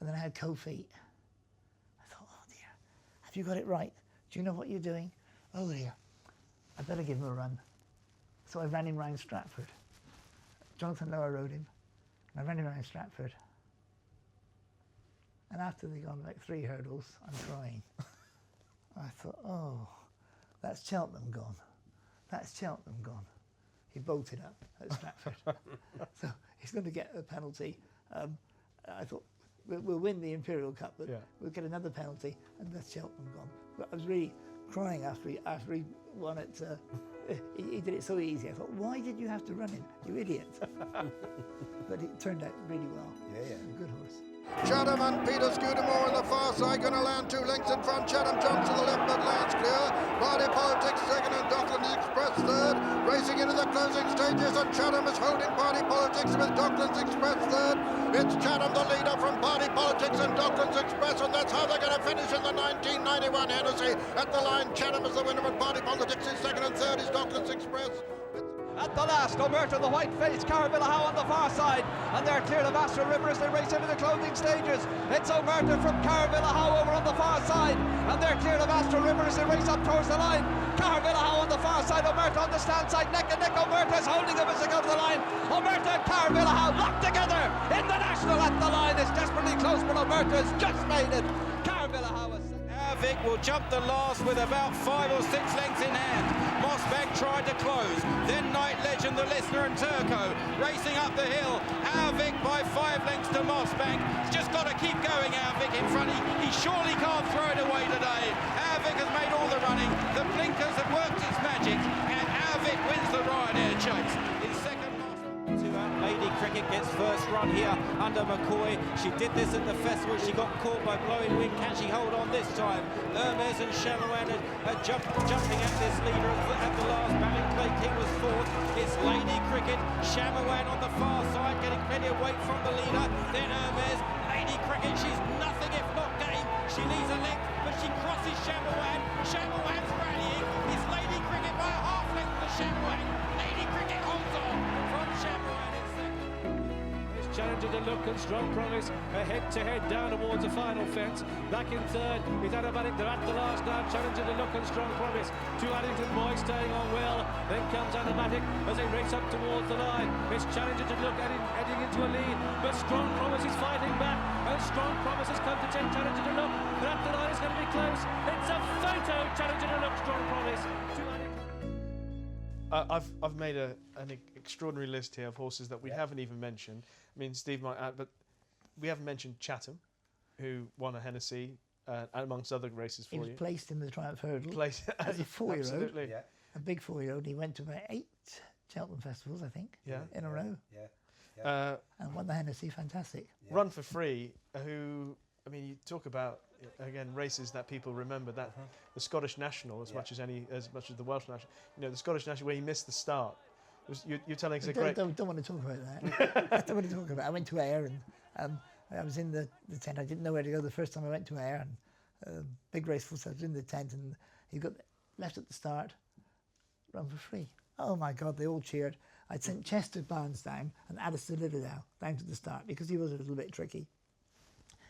And then I had cold feet. I thought, oh dear, have you got it right? Do you know what you're doing? Oh dear, I better give him a run. So I ran him round Stratford. Jonathan Lower rode him, and I ran him around Stratford. And after they'd gone like 3 hurdles, I'm crying. I thought, oh, that's Cheltenham gone. That's Cheltenham gone. He bolted up at Stratford. So he's going to get a penalty. I thought, we'll win the Imperial Cup, but we'll get another penalty, and that's Cheltenham gone. But I was really crying after he won it. He did it so easy. I thought, why did you have to run him, you idiot? But it turned out really well. Yeah. Good horse. Chatham and Peter Scudamore on the far side, going to land 2 lengths in front. Chatham jumps to the left but lands clear. Body Politics second and Docklands Express third. Racing into the closing stages, and Chatham is holding Body Politics with Docklands Express third. It's Chatham the leader from Body Politics and Docklands Express, and that's how they're going to finish in the 1991 Hennessy. At the line, Chatham is the winner, but Body Politics is second, and third is Docklands Express. At the last, Omerta, the white face, Carvill on the far side, and they're clear of Astral River as they race into the closing stages. It's Omerta from Carvill over on the far side, and they're clear of Astral River as they race up towards the line. Carvill on the far side, Omerta on the stand side, neck and neck. Omerta is holding him as they go to the line. Omerta and Carvill locked together in the National at the line. It's desperately close, but Omerta has just made it. Carvill Vic will jump the last with about 5 or 6 lengths in hand. Mossbank tried to close, then Night Legend, the Listener and Turco racing up the hill. Vic by 5 lengths to Mossbank. He's just got to keep going, Vic in front. He surely can't throw it away today. Vic has made all the running. The blinkers have worked its magic, and Vic wins the Ryanair chase. In second, Lady Cricket gets first run here under McCoy. She did this at the festival. She got caught by blowing wind. Can she hold on this time? Hermes and Chamoan are jumping at this leader at the last. Ballinclay King was fourth. It's Lady Cricket. Chamoan on the far side, getting plenty of weight from the leader. Then Hermes. Lady Cricket, she's nothing if not game. She leads a length, but she crosses Chamoan. Chamoan's rallying. It's Lady Cricket by a half length to Chamoan. Lady Cricket holds on from Chamoan. Challenger to Look and Strong Promise, a head-to-head down towards the final fence. Back in third is Automatic. They're at the last now. Challenger to Look and Strong Promise. 2 Addington boys staying on well. Then comes Automatic as they race up towards the line. It's Challenger to Look heading into a lead, but Strong Promise is fighting back, and Strong Promise has come to take Challenger to Look. But at the line it's going to be close. It's a photo. Challenger to Look, Strong Promise. 2 Addington. I've made an extraordinary list here of horses that we haven't even mentioned. I mean, Steve might add, but we haven't mentioned Chatham, who won a Hennessy, amongst other races for you. He was placed in the Triumph Hurdle Placed as a 4-year-old, absolutely. a big 4-year-old. He went to about 8 Cheltenham festivals, I think, in a row. And won the Hennessy, fantastic. Run for Free, who, I mean, you talk about, again, races that people remember, that the Scottish National as much as the Welsh National. You know, the Scottish National where he missed the start. You're telling us a great... Don't want to talk about that. I don't want to talk about it. I went to Ayr and I was in the tent. I didn't know where to go the first time I went to Ayr. And big race force, I was in the tent and he got left at the start, Run for Free. Oh my God, they all cheered. I'd sent Chester Barnes down and Alistair Liverdow down to the start because he was a little bit tricky.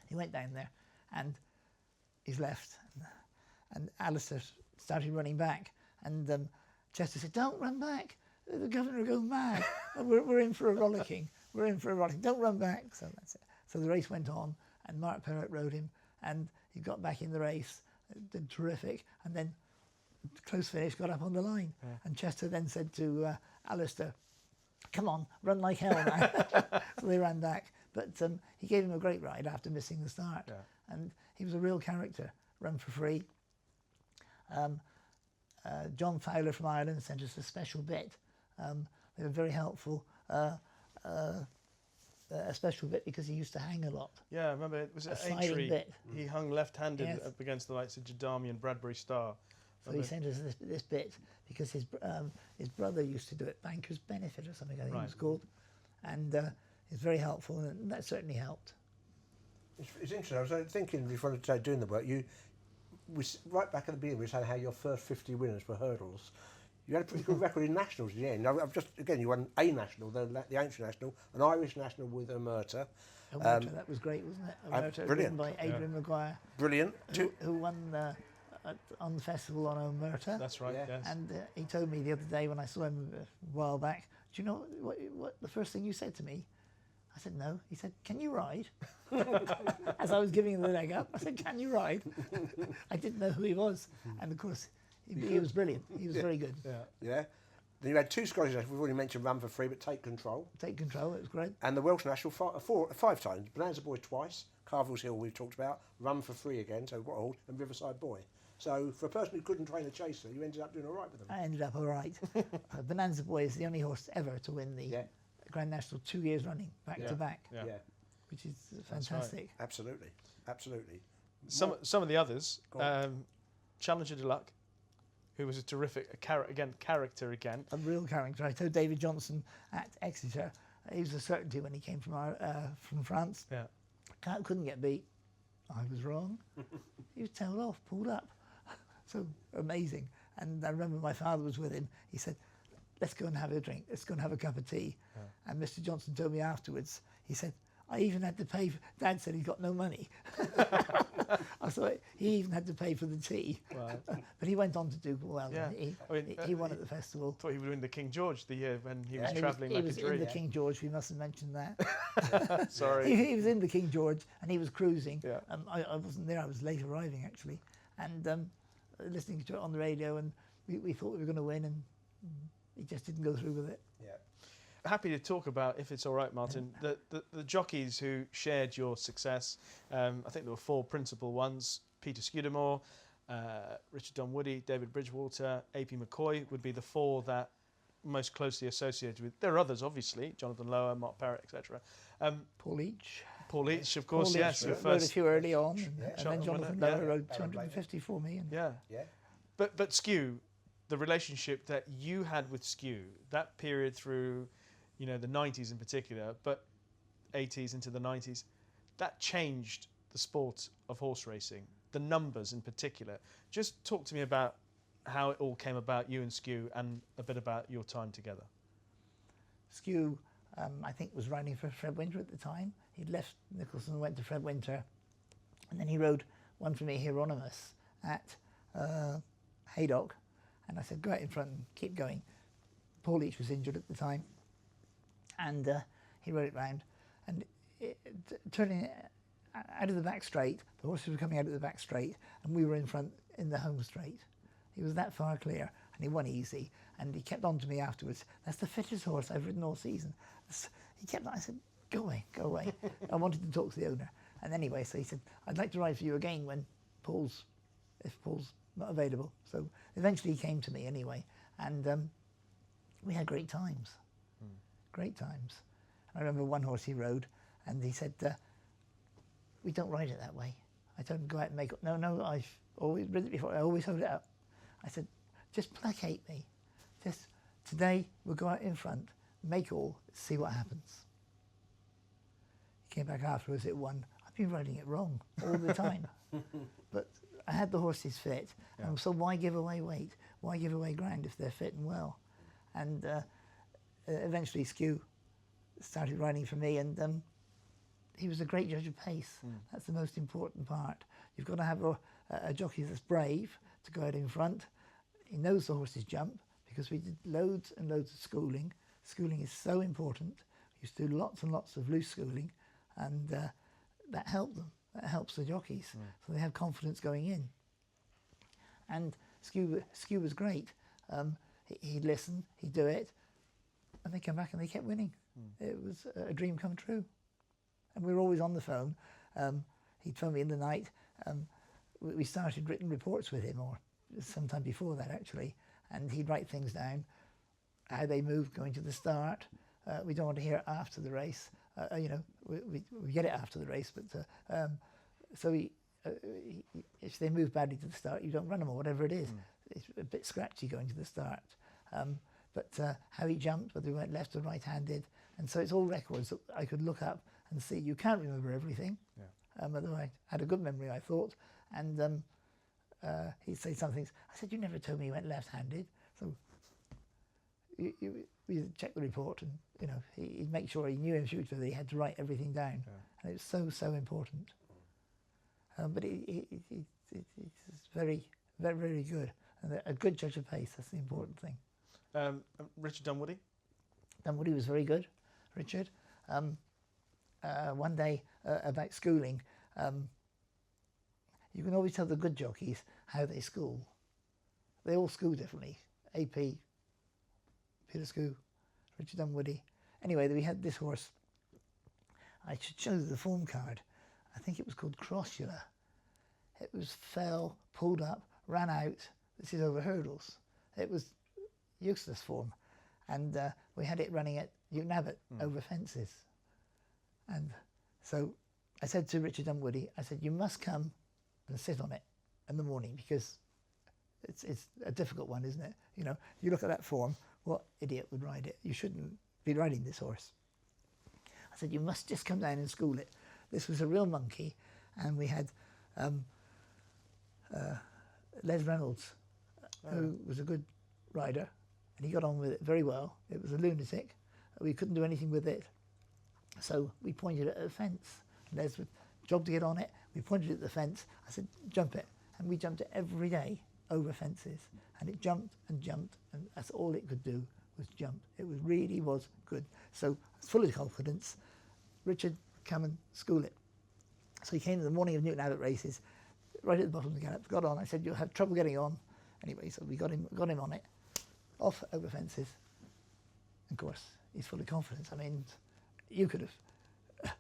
He went down there and he's left. And Alistair started running back. And Chester said, don't run back. The governor will go mad. We're in for a rollicking. We're in for a rollicking. Don't run back. So that's it. So the race went on, and Mark Perrott rode him, and he got back in the race, did terrific, and then close finish, got up on the line. And Chester then said to Alistair, come on, run like hell now. So they ran back. But he gave him a great ride after missing the start. And he was a real character. Run for Free. John Fowler from Ireland sent us a special bit. They were very helpful. A special bit because he used to hang a lot. Yeah, I remember it was a at sliding Aintree. bit. He hung left-handed up against the likes of Jadami and Bradbury Star So he sent us this bit because his brother used to do it, Banker's Benefit or something, I think it was called, and it's very helpful, and that certainly helped. It's interesting. I was thinking before doing the work, right back at the beginning, we were saying how your first 50 winners were hurdles. You had a pretty good record in nationals in the end. You won a national, the Ancient National, an Irish National with Omerta. Omerta, that was great, wasn't it? Omerta, brilliant. written by Adrian Maguire. Brilliant. Who won on the festival on Omerta. That's right, yes. And he told me the other day when I saw him a while back, do you know what the first thing you said to me? I said, no. He said, can you ride? As I was giving him the leg up, I said, can you ride? I didn't know who he was. And of course, he was brilliant. He was very good. Yeah. Then you had 2 Scottish nationals. We've already mentioned Run for Free, but Take Control. Take Control, it was great. And the Welsh National 5 times. Bonanza Boy twice. Carvills Hill we've talked about. Run for Free again, so what old, and Riverside Boy. So for a person who couldn't train a chaser, you ended up doing all right with them. I ended up all right. Bonanza Boy is the only horse ever to win the Grand National 2 years running, back to back, which is fantastic. Right. Absolutely. Some of the others, Challenger de Luck, who was a terrific character again. A real character. I told David Johnson at Exeter, he was a certainty when he came from France. Yeah. Couldn't get beat. I was wrong. He was tailed off, pulled up. So amazing. And I remember my father was with him. He said, let's go and have a drink. Let's go and have a cup of tea. Yeah. And Mr. Johnson told me afterwards, he said, I even had to pay. Dad said he's got no money. I thought he even had to pay for the tea. Right. But he went on to do well. Yeah. He won at the festival. Thought he would win the King George the year when he was travelling like a dream. He was in the King George. We mustn't mention that. Sorry. He was in the King George and he was cruising. Yeah. I wasn't there. I was late arriving actually, and listening to it on the radio. And we thought we were going to win, and he just didn't go through with it. Yeah. Happy to talk about, if it's all right, Martin, the jockeys who shared your success. I think there were 4 principal ones. Peter Scudamore, Richard Dunwoody, David Bridgewater, A.P. McCoy would be the 4 that most closely associated with. There are others, obviously, Jonathan Lower, Mark Parrott, etc. Paul Leach. Paul Leach, of course, yes. Rode a few early on, and then Jonathan Lower rode 250 for me. Yeah. But Skew, the relationship that you had with Skew, that period through, the 90s in particular, but 80s into the 90s, that changed the sport of horse racing, the numbers in particular. Just talk to me about how it all came about, you and Skew, and a bit about your time together. Skew, I think, was riding for Fred Winter at the time. He'd left Nicholson and went to Fred Winter, and then he rode one for me, Hieronymus, at Haydock, and I said, go out in front and keep going. Paul Leach was injured at the time, and he rode it round, and turning out of the back straight, the horses were coming out of the back straight, and we were in front in the home straight. He was that far clear, and he won easy, and he kept on to me afterwards. That's the fittest horse I've ridden all season. He kept on, I said, go away, go away. I wanted to talk to the owner. And anyway, so he said, I'd like to ride for you again when if Paul's not available. So eventually he came to me anyway, and we had great times. Great times. I remember one horse he rode, and he said, we don't ride it that way. I told him, go out and make it. No, I've always ridden it before. I always hold it up. I said, just placate me. Just today, we'll go out in front, make all, see what happens. He came back afterwards, it won. I've been riding it wrong all the time. But I had the horses fit, and so why give away weight? Why give away ground if they're fit and well? And eventually Skew started riding for me, and he was a great judge of pace. That's the most important part. You've got to have a jockey that's brave to go out in front. He knows the horses jump, because we did loads and loads of schooling. Schooling is so important. We used to do lots and lots of loose schooling, and that helped them. That helps the jockeys, so they have confidence going in. And Skew was great. He'd listen, he'd do it, and they come back and they kept winning. It was a dream come true. And we were always on the phone. He'd phone me in the night. We started written reports with him, or sometime before that actually, and he'd write things down, how they moved going to the start. We don't want to hear it after the race. We get it after the race, but so if they move badly to the start, you don't run them or whatever it is. it's a bit scratchy going to the start. But how he jumped, whether he went left or right-handed, and so it's all records that I could look up and see. You can't remember everything, although I had a good memory, I thought. And he'd say some things. I said, "You never told me you went left-handed." So you check the report, and you know he'd make sure he knew in future that he had to write everything down, and it was so important. But he's very, very, very good, and a good judge of pace. That's the important thing. Richard Dunwoody? Dunwoody was very good, Richard. One day about schooling, you can always tell the good jockeys how they school. They all school differently. AP, Peter Scudamore, Richard Dunwoody. Anyway, we had this horse. I should show you the form card. I think it was called Crossula. It was fell, pulled up, ran out. This is over hurdles. It was useless form, and we had it running at Newton Abbot over fences. And so I said to Richard Dunwoody, I said, "You must come and sit on it in the morning, because it's a difficult one, isn't it? You know, you look at that form, what idiot would ride it? You shouldn't be riding this horse." I said, "You must just come down and school it." This was a real monkey, and we had Les Reynolds, who was a good rider, and he got on with it very well. It was a lunatic. We couldn't do anything with it, so we pointed it at a fence. Les would job to get on it. We pointed it at the fence. I said, "Jump it," and we jumped it every day over fences, and it jumped, and that's all it could do, was jump. It really was good. So I was full of confidence. Richard would come and school it. So he came in the morning of Newton Abbot races, right at the bottom of the gallop, got on. I said, "You'll have trouble getting on." Anyway, so we got him on it, off over fences. Of course, he's full of confidence. I mean, you could have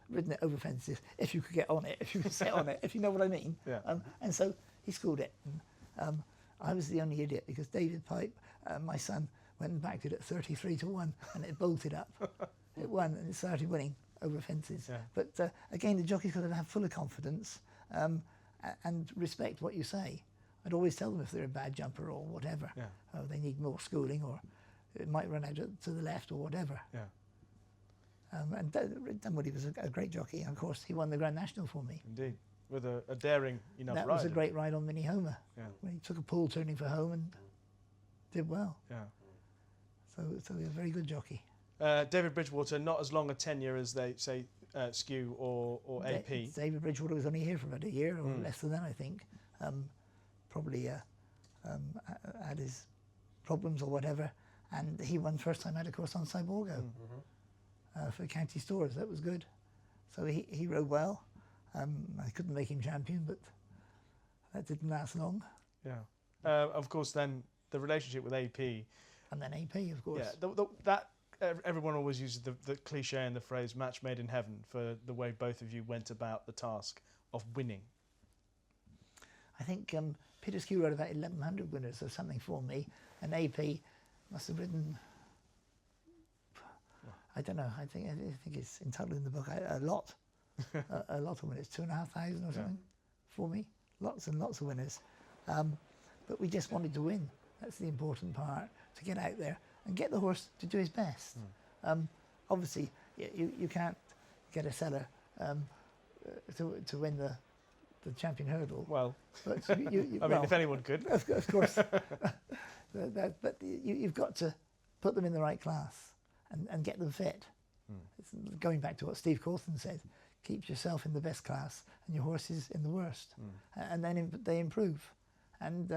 ridden it over fences if you could get on it, if you could sit on it, if you know what I mean. Yeah. And so he schooled it. And, I was the only idiot, because David Pipe, my son, went and backed it at 33-1, and it bolted up. It won, and it started winning over fences. Yeah. But again, the jockey's got to have full of confidence and respect what you say. I'd always tell them if they're a bad jumper or whatever. Yeah. They need more schooling, or it might run out to the left or whatever. Yeah. And Dunwoody was a great jockey. And of course, he won the Grand National for me. Indeed. With a daring enough That ride. was a great ride on Mini Homer. Yeah. When he took a pull turning for home and did well. Yeah. So he was a very good jockey. David Bridgewater, not as long a tenure as they say Skew or AP. David Bridgewater was only here for about a year or less than that, I think. Probably had his problems or whatever, and he won first time out, of course, on Cyborgo for County Stores. That was good. So he rode well. I couldn't make him champion, but that didn't last long. Yeah. Of course, then the relationship with AP. And then AP, of course. Yeah. That everyone always uses the cliche and the phrase "match made in heaven" for the way both of you went about the task of winning. I think Peter Scudamore rode about 1,100 winners or something for me, and AP must have ridden, I don't know, I think it's entitled in the book, a lot. A lot of winners, 2,500 or something for me. Lots and lots of winners. But we just wanted to win. That's the important part, to get out there and get the horse to do his best. Obviously, you can't get a seller to win the champion hurdle. Well, but I mean, if anyone could. Of course. But you've got to put them in the right class and get them fit. It's going back to what Steve Corson said, keep yourself in the best class and your horses in the worst. And then they improve. And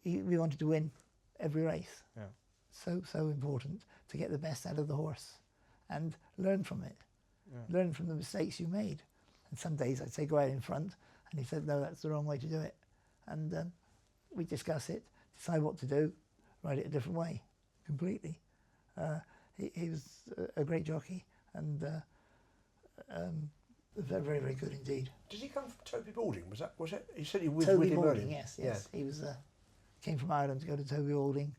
we wanted to win every race. Yeah. So important to get the best out of the horse and learn from it. Yeah. Learn from the mistakes you made. And some days I'd say go out in front, and he said, "No, that's the wrong way to do it." And we discuss it, decide what to do, ride it a different way, completely. He was a great jockey, and very, very, very good indeed. Did he come from Toby Balding? Was it? He said he was Toby with him Balding, earlier. yes. He was came from Ireland to go to Toby Balding,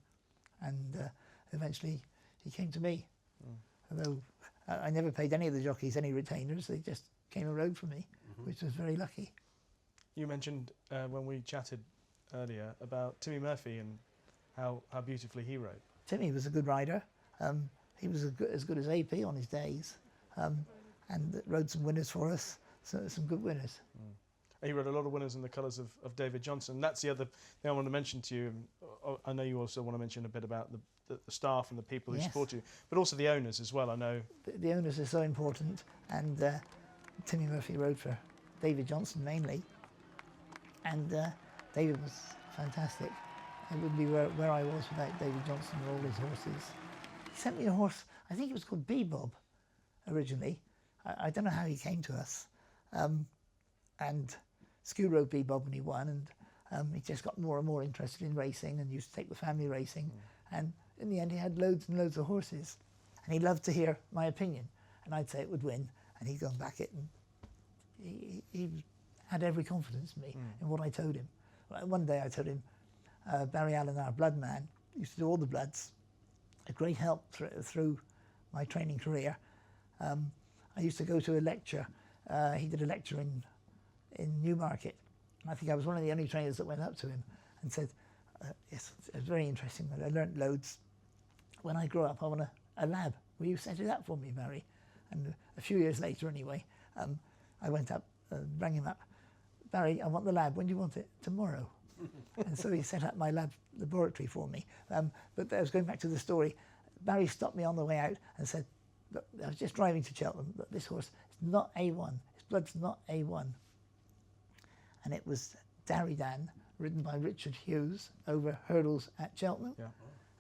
and eventually he came to me. Although I never paid any of the jockeys any retainers, they just came and rode for me, which was very lucky. You mentioned when we chatted earlier about Timmy Murphy and how beautifully he rode. Timmy was a good rider. He was as good as AP on his days, and rode some winners for us, so some good winners. He rode a lot of winners in the colours of David Johnson. That's the other thing I want to mention to you. I know you also want to mention a bit about the staff and the people who support you, but also the owners as well, I know. The owners are so important, and Timmy Murphy rode for David Johnson mainly, and David was fantastic. I wouldn't be where I was without David Johnson and all his horses. He sent me a horse, I think it was called Bebob originally. I don't know how he came to us. And Skew rode Bebob when he won, and he just got more and more interested in racing and used to take the family racing. And in the end, he had loads and loads of horses. And he loved to hear my opinion. And I'd say it would win, and he'd go and back it. And he had every confidence in me, in what I told him. One day I told him, Barry Allen, our blood man, used to do all the bloods, a great help through my training career. I used to go to a lecture. He did a lecture in Newmarket. And I think I was one of the only trainers that went up to him and said, yes, it was very interesting. I learnt loads. When I grow up, I want a lab. Will you set it up for me, Barry? And a few years later, anyway, I went up, rang him up. Barry, I want the lab. When do you want it? Tomorrow. And so he set up my laboratory for me. But I was going back to the story. Barry stopped me on the way out and said, look, I was just driving to Cheltenham, but this horse is not A1. His blood's not A1. And it was Darry-Dan, ridden by Richard Hughes, over hurdles at Cheltenham. Yeah.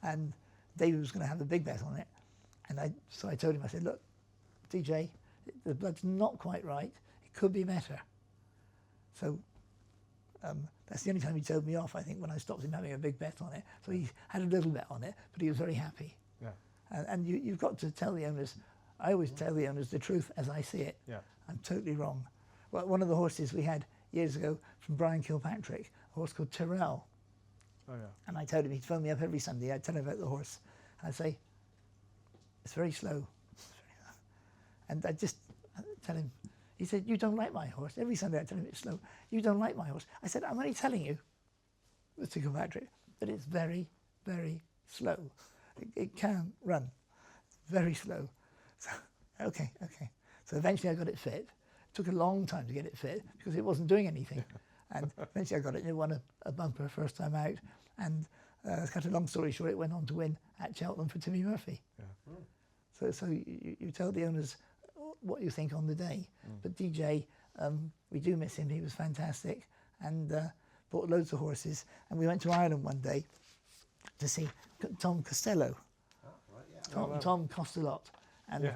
And David was going to have a big bet on it. And so I told him, I said, look, DJ, the blood's not quite right. It could be better. So that's the only time he told me off, I think, when I stopped him having a big bet on it. So he had a little bet on it, but he was very happy. Yeah. And you've got to tell the owners, I always tell the owners the truth as I see it. Yeah. I'm totally wrong. Well, one of the horses we had years ago from Brian Kilpatrick, a horse called Tyrrell. Oh, yeah. And I told him, he'd phone me up every Sunday, I'd tell him about the horse. And I'd say, it's very slow. And I'd just tell him, he said, you don't like my horse. Every Sunday I'd tell him it's slow. You don't like my horse. I said, I'm only telling you, Mr. Kilpatrick, that it's very, very slow. It can't run. Very slow. So, okay. So eventually I got it fit. It took a long time to get it fit because it wasn't doing anything. And eventually I got it and it won a bumper first time out. And to cut a long story short, it went on to win at Cheltenham for Timmy Murphy. Yeah. So you tell the owners what you think on the day. But DJ, we do miss him. He was fantastic and bought loads of horses. And we went to Ireland one day to see Tom Costello. Tom cost a lot. And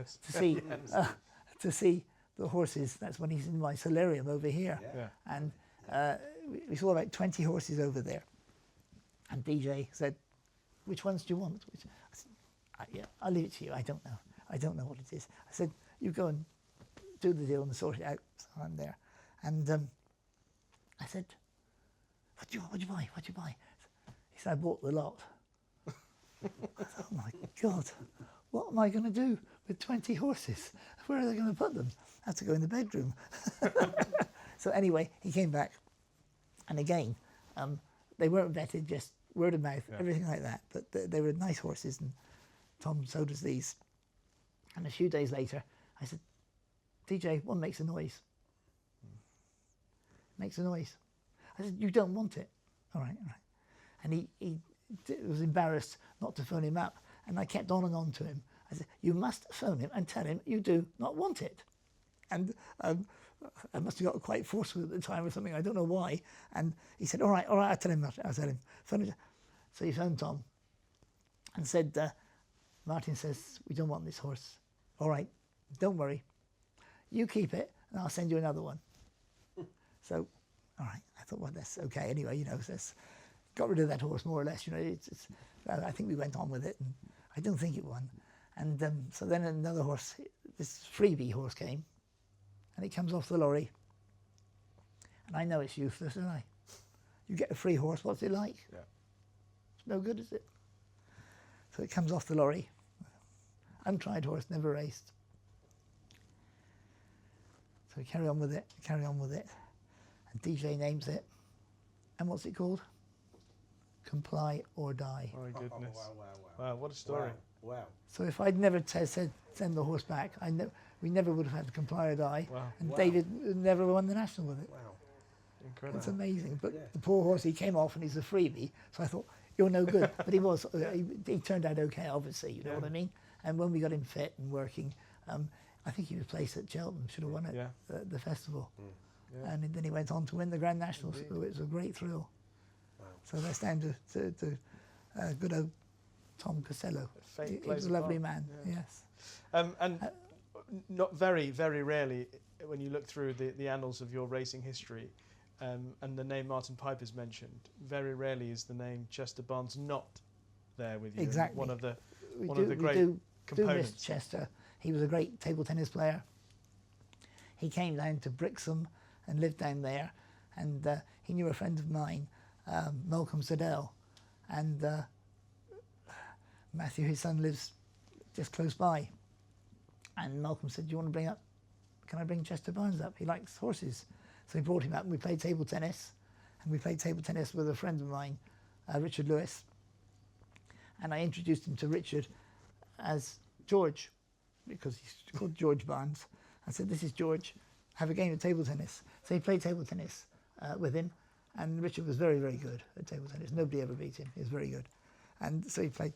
to see the horses, that's when he's in my solarium over here. Yeah. And we saw about 20 horses over there. And DJ said, which ones do you want? I said, I'll leave it to you. I don't know. I don't know what it is. I said, you go and do the deal and sort it out. So I'm there. And I said, what do you buy? He said, I bought the lot. I thought, oh my God, what am I going to do with 20 horses? Where are they going to put them? I have to go in the bedroom. So anyway, he came back. And again, they weren't vetted, just word of mouth, everything like that. But they were nice horses, and Tom sold us these. And a few days later, I said, DJ, one makes a noise. Makes a noise. I said, you don't want it. All right. And he was embarrassed not to phone him up. And I kept on and on to him. I said, you must phone him and tell him you do not want it. And I must have got quite forceful at the time or something, I don't know why. And he said, all right, I'll tell him. Phone him. So he phoned Tom and said, Martin says, we don't want this horse. All right, don't worry. You keep it and I'll send you another one. So, all right, I thought, well, that's okay. Anyway, got rid of that horse more or less. I think we went on with it, and I don't think it won. And so then another horse, this freebie horse came, and it comes off the lorry. And I know it's useless, don't I? You get a free horse, what's it like? Yeah. It's no good, is it? So it comes off the lorry. Untried horse, never raced. So we carry on with it. And DJ names it. And what's it called? comply or die. My goodness. Wow. Wow, what a story. Wow. So if I'd never said send the horse back, we never would have had to comply or die. Wow. And David never won the national with it. Wow. Incredible. It's amazing. But the poor horse, he came off and he's a freebie. So I thought, you're no good. But he was. He turned out okay, obviously. You know what I mean? And when we got him fit and working, I think he was placed at Cheltenham, should have won it, the festival. Yeah. And then he went on to win the Grand National. So it was a great thrill. Wow. So that's down to good old Tom Costello. He was a lovely man, yes. And not very, very rarely, when you look through the annals of your racing history, and the name Martin Piper is mentioned, very rarely is the name Chester Barnes not there with you. Exactly. One of the we great do components. miss Chester. He was a great table tennis player. He came down to Brixham and lived down there, and he knew a friend of mine, Malcolm Siddell, and Matthew, his son, lives just close by. And Malcolm said, "Do you want to can I bring Chester Barnes up? He likes horses." So he brought him up and we played table tennis. And we played table tennis with a friend of mine, Richard Lewis. And I introduced him to Richard as George, because he's called George Barnes. I said, "This is George, have a game of table tennis." So he played table tennis with him. And Richard was very, very good at table tennis. Nobody ever beat him. He was very good. And so he played,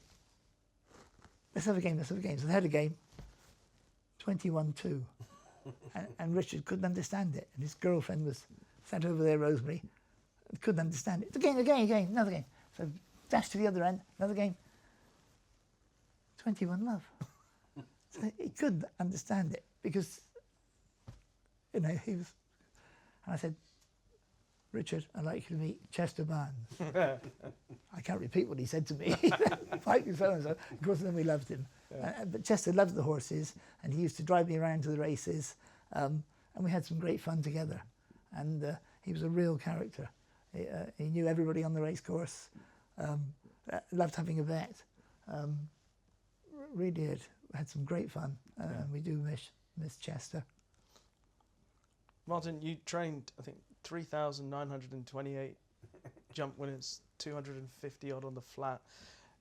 let's have a game. So they had a game, 21-2. And Richard couldn't understand it. And his girlfriend was sat over there, Rosemary, couldn't understand it. It's a game, another game. So dashed to the other end, another game. 21-love. So he couldn't understand it because, he was. And I said, "Richard, I'd like you to meet Chester Barnes." I can't repeat what he said to me. Fighting so-and-so. Of course, then we loved him. But Chester loved the horses, and he used to drive me around to the races, and we had some great fun together. And he was a real character. He knew everybody on the racecourse, loved having a vet. Really did. We had some great fun, and we do miss Chester. Martin, you trained, I think, 3,928 jump winners, 250 odd on the flat.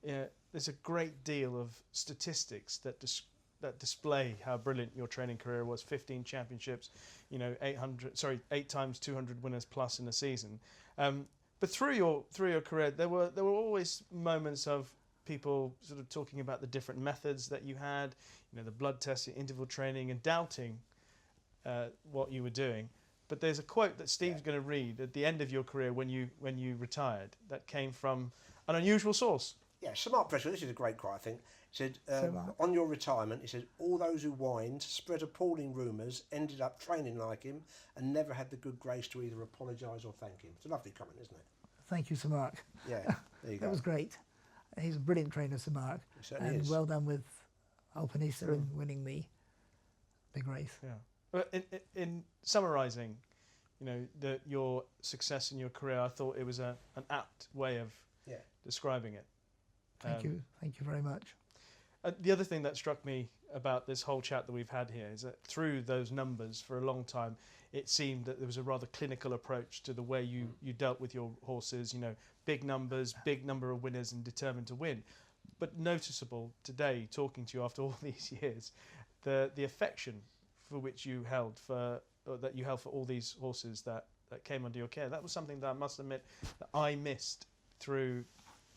There's a great deal of statistics that display how brilliant your training career was. 15 championships, 8 times 200 winners plus in a season. But through your career, there were always moments of people sort of talking about the different methods that you had, the blood testing, interval training, and doubting what you were doing. But there's a quote that Steve's going to read at the end of your career when you retired that came from an unusual source. Yeah, Samart Pressure, this is a great quote, I think. He said, on your retirement, he said, "All those who whined, spread appalling rumours, ended up training like him and never had the good grace to either apologise or thank him." It's a lovely comment, isn't it? Thank you, Sir Mark. Yeah, there you go. That was great. He's a brilliant trainer, Sir Mark. He certainly and is. Well done with Alpinista and winning the big race. Yeah. But in summarising, your success in your career, I thought it was an apt way of describing it. Thank you very much. The other thing that struck me about this whole chat that we've had here is that through those numbers, for a long time, it seemed that there was a rather clinical approach to the way you dealt with your horses. Big numbers, big number of winners, and determined to win. But noticeable today, talking to you after all these years, the affection for which you held for all these horses that came under your care. That was something that I must admit that I missed through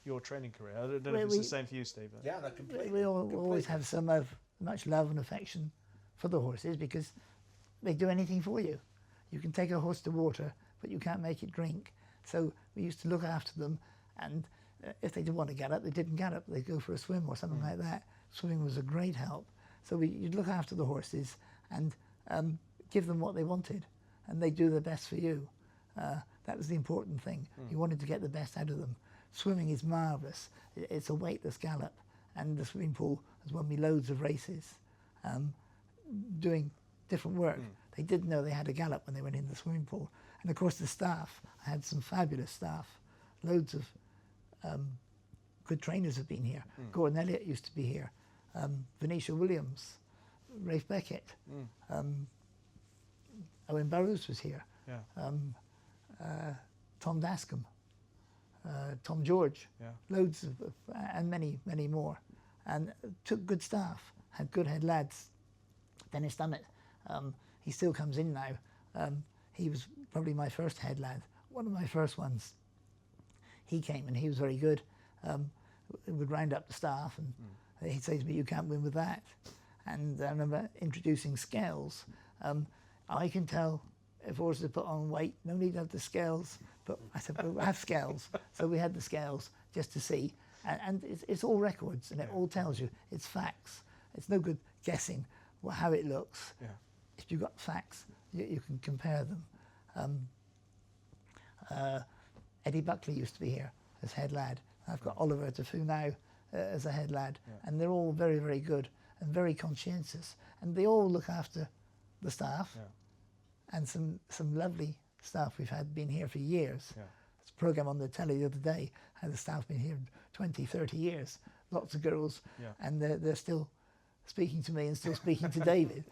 your training career. I don't know if it's the same for you, Steve. Yeah, that completely. We always have much love and affection for the horses because they do anything for you. You can take a horse to water, but you can't make it drink. So we used to look after them, and if they didn't want to gallop, they didn't gallop. They'd go for a swim or something like that. Swimming was a great help. So you'd look after the horses and give them what they wanted, and they do their best for you. That was the important thing. You wanted to get the best out of them. Swimming is marvellous. It's a weightless gallop, and the swimming pool has won me loads of races doing different work. They didn't know they had a gallop when they went in the swimming pool. And of course the staff, I had some fabulous staff. Loads of good trainers have been here. Gordon Elliott used to be here. Venetia Williams, Rafe Beckett, Owen Burrows was here. Yeah. Tom Dascombe, Tom George, Yeah. loads of, and many, many more. And took good staff, had good head lads. Dennis Dummett, he still comes in now. He was probably my first head lad, one of my first ones. He came and he was very good. Would round up the staff and he'd say to me, "You can't win with that." And I remember introducing scales. I can tell if horses put on weight, no need to have the scales. But I said, "We'll have scales." So we had the scales just to see. And it's all records and it all tells you. It's facts. It's no good guessing how it looks. Yeah. If you've got facts, you can compare them. Eddie Buckley used to be here as head lad. I've got Oliver Defoe now as a head lad. And they're all very, very good and very conscientious. And they all look after the staff. And some lovely staff we've had been here for years. There's a programme on the telly the other day, how the staff been here 20, 30 years. Lots of girls. And they're still speaking to me and still speaking to David.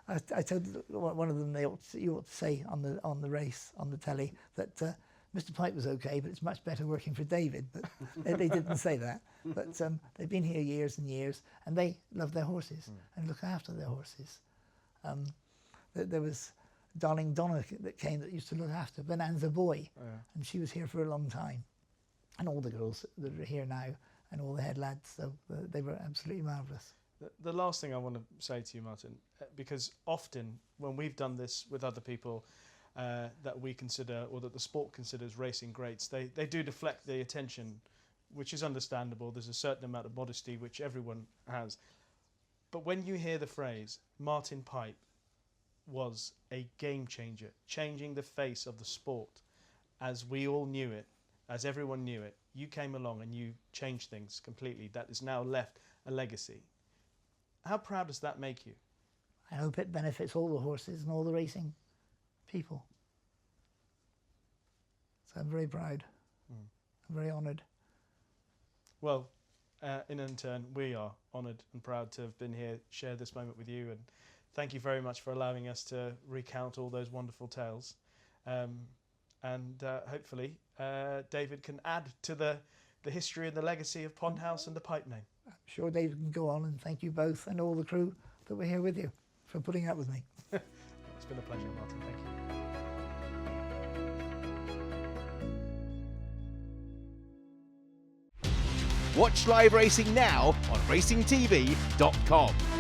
I told one of them you ought to say on the race on the telly that Mr. Pipe was okay, but it's much better working for David. But they didn't say that. But they've been here years and years, and they love their horses and look after their horses. There was Darling Donna that came that used to look after Bonanza Boy, and she was here for a long time. And all the girls that are here now, and all the head lads, so they were absolutely marvellous. The last thing I want to say to you, Martin, because often when we've done this with other people that we consider, or that the sport considers racing greats, they do deflect the attention, which is understandable. There's a certain amount of modesty which everyone has. But when you hear the phrase, Martin Pipe was a game changer, changing the face of the sport as we all knew it, as everyone knew it, you came along and you changed things completely. That is now left a legacy. How proud does that make you? I hope it benefits all the horses and all the racing people. So I'm very proud. I'm very honoured. Well, in turn, we are honoured and proud to have been here, share this moment with you, and thank you very much for allowing us to recount all those wonderful tales. And hopefully David can add to the history and the legacy of Pond House and the Pipe name. I'm sure David can go on, and thank you both and all the crew that were here with you for putting up with me. It's been a pleasure, Martin. Thank you. Watch live racing now on racingtv.com.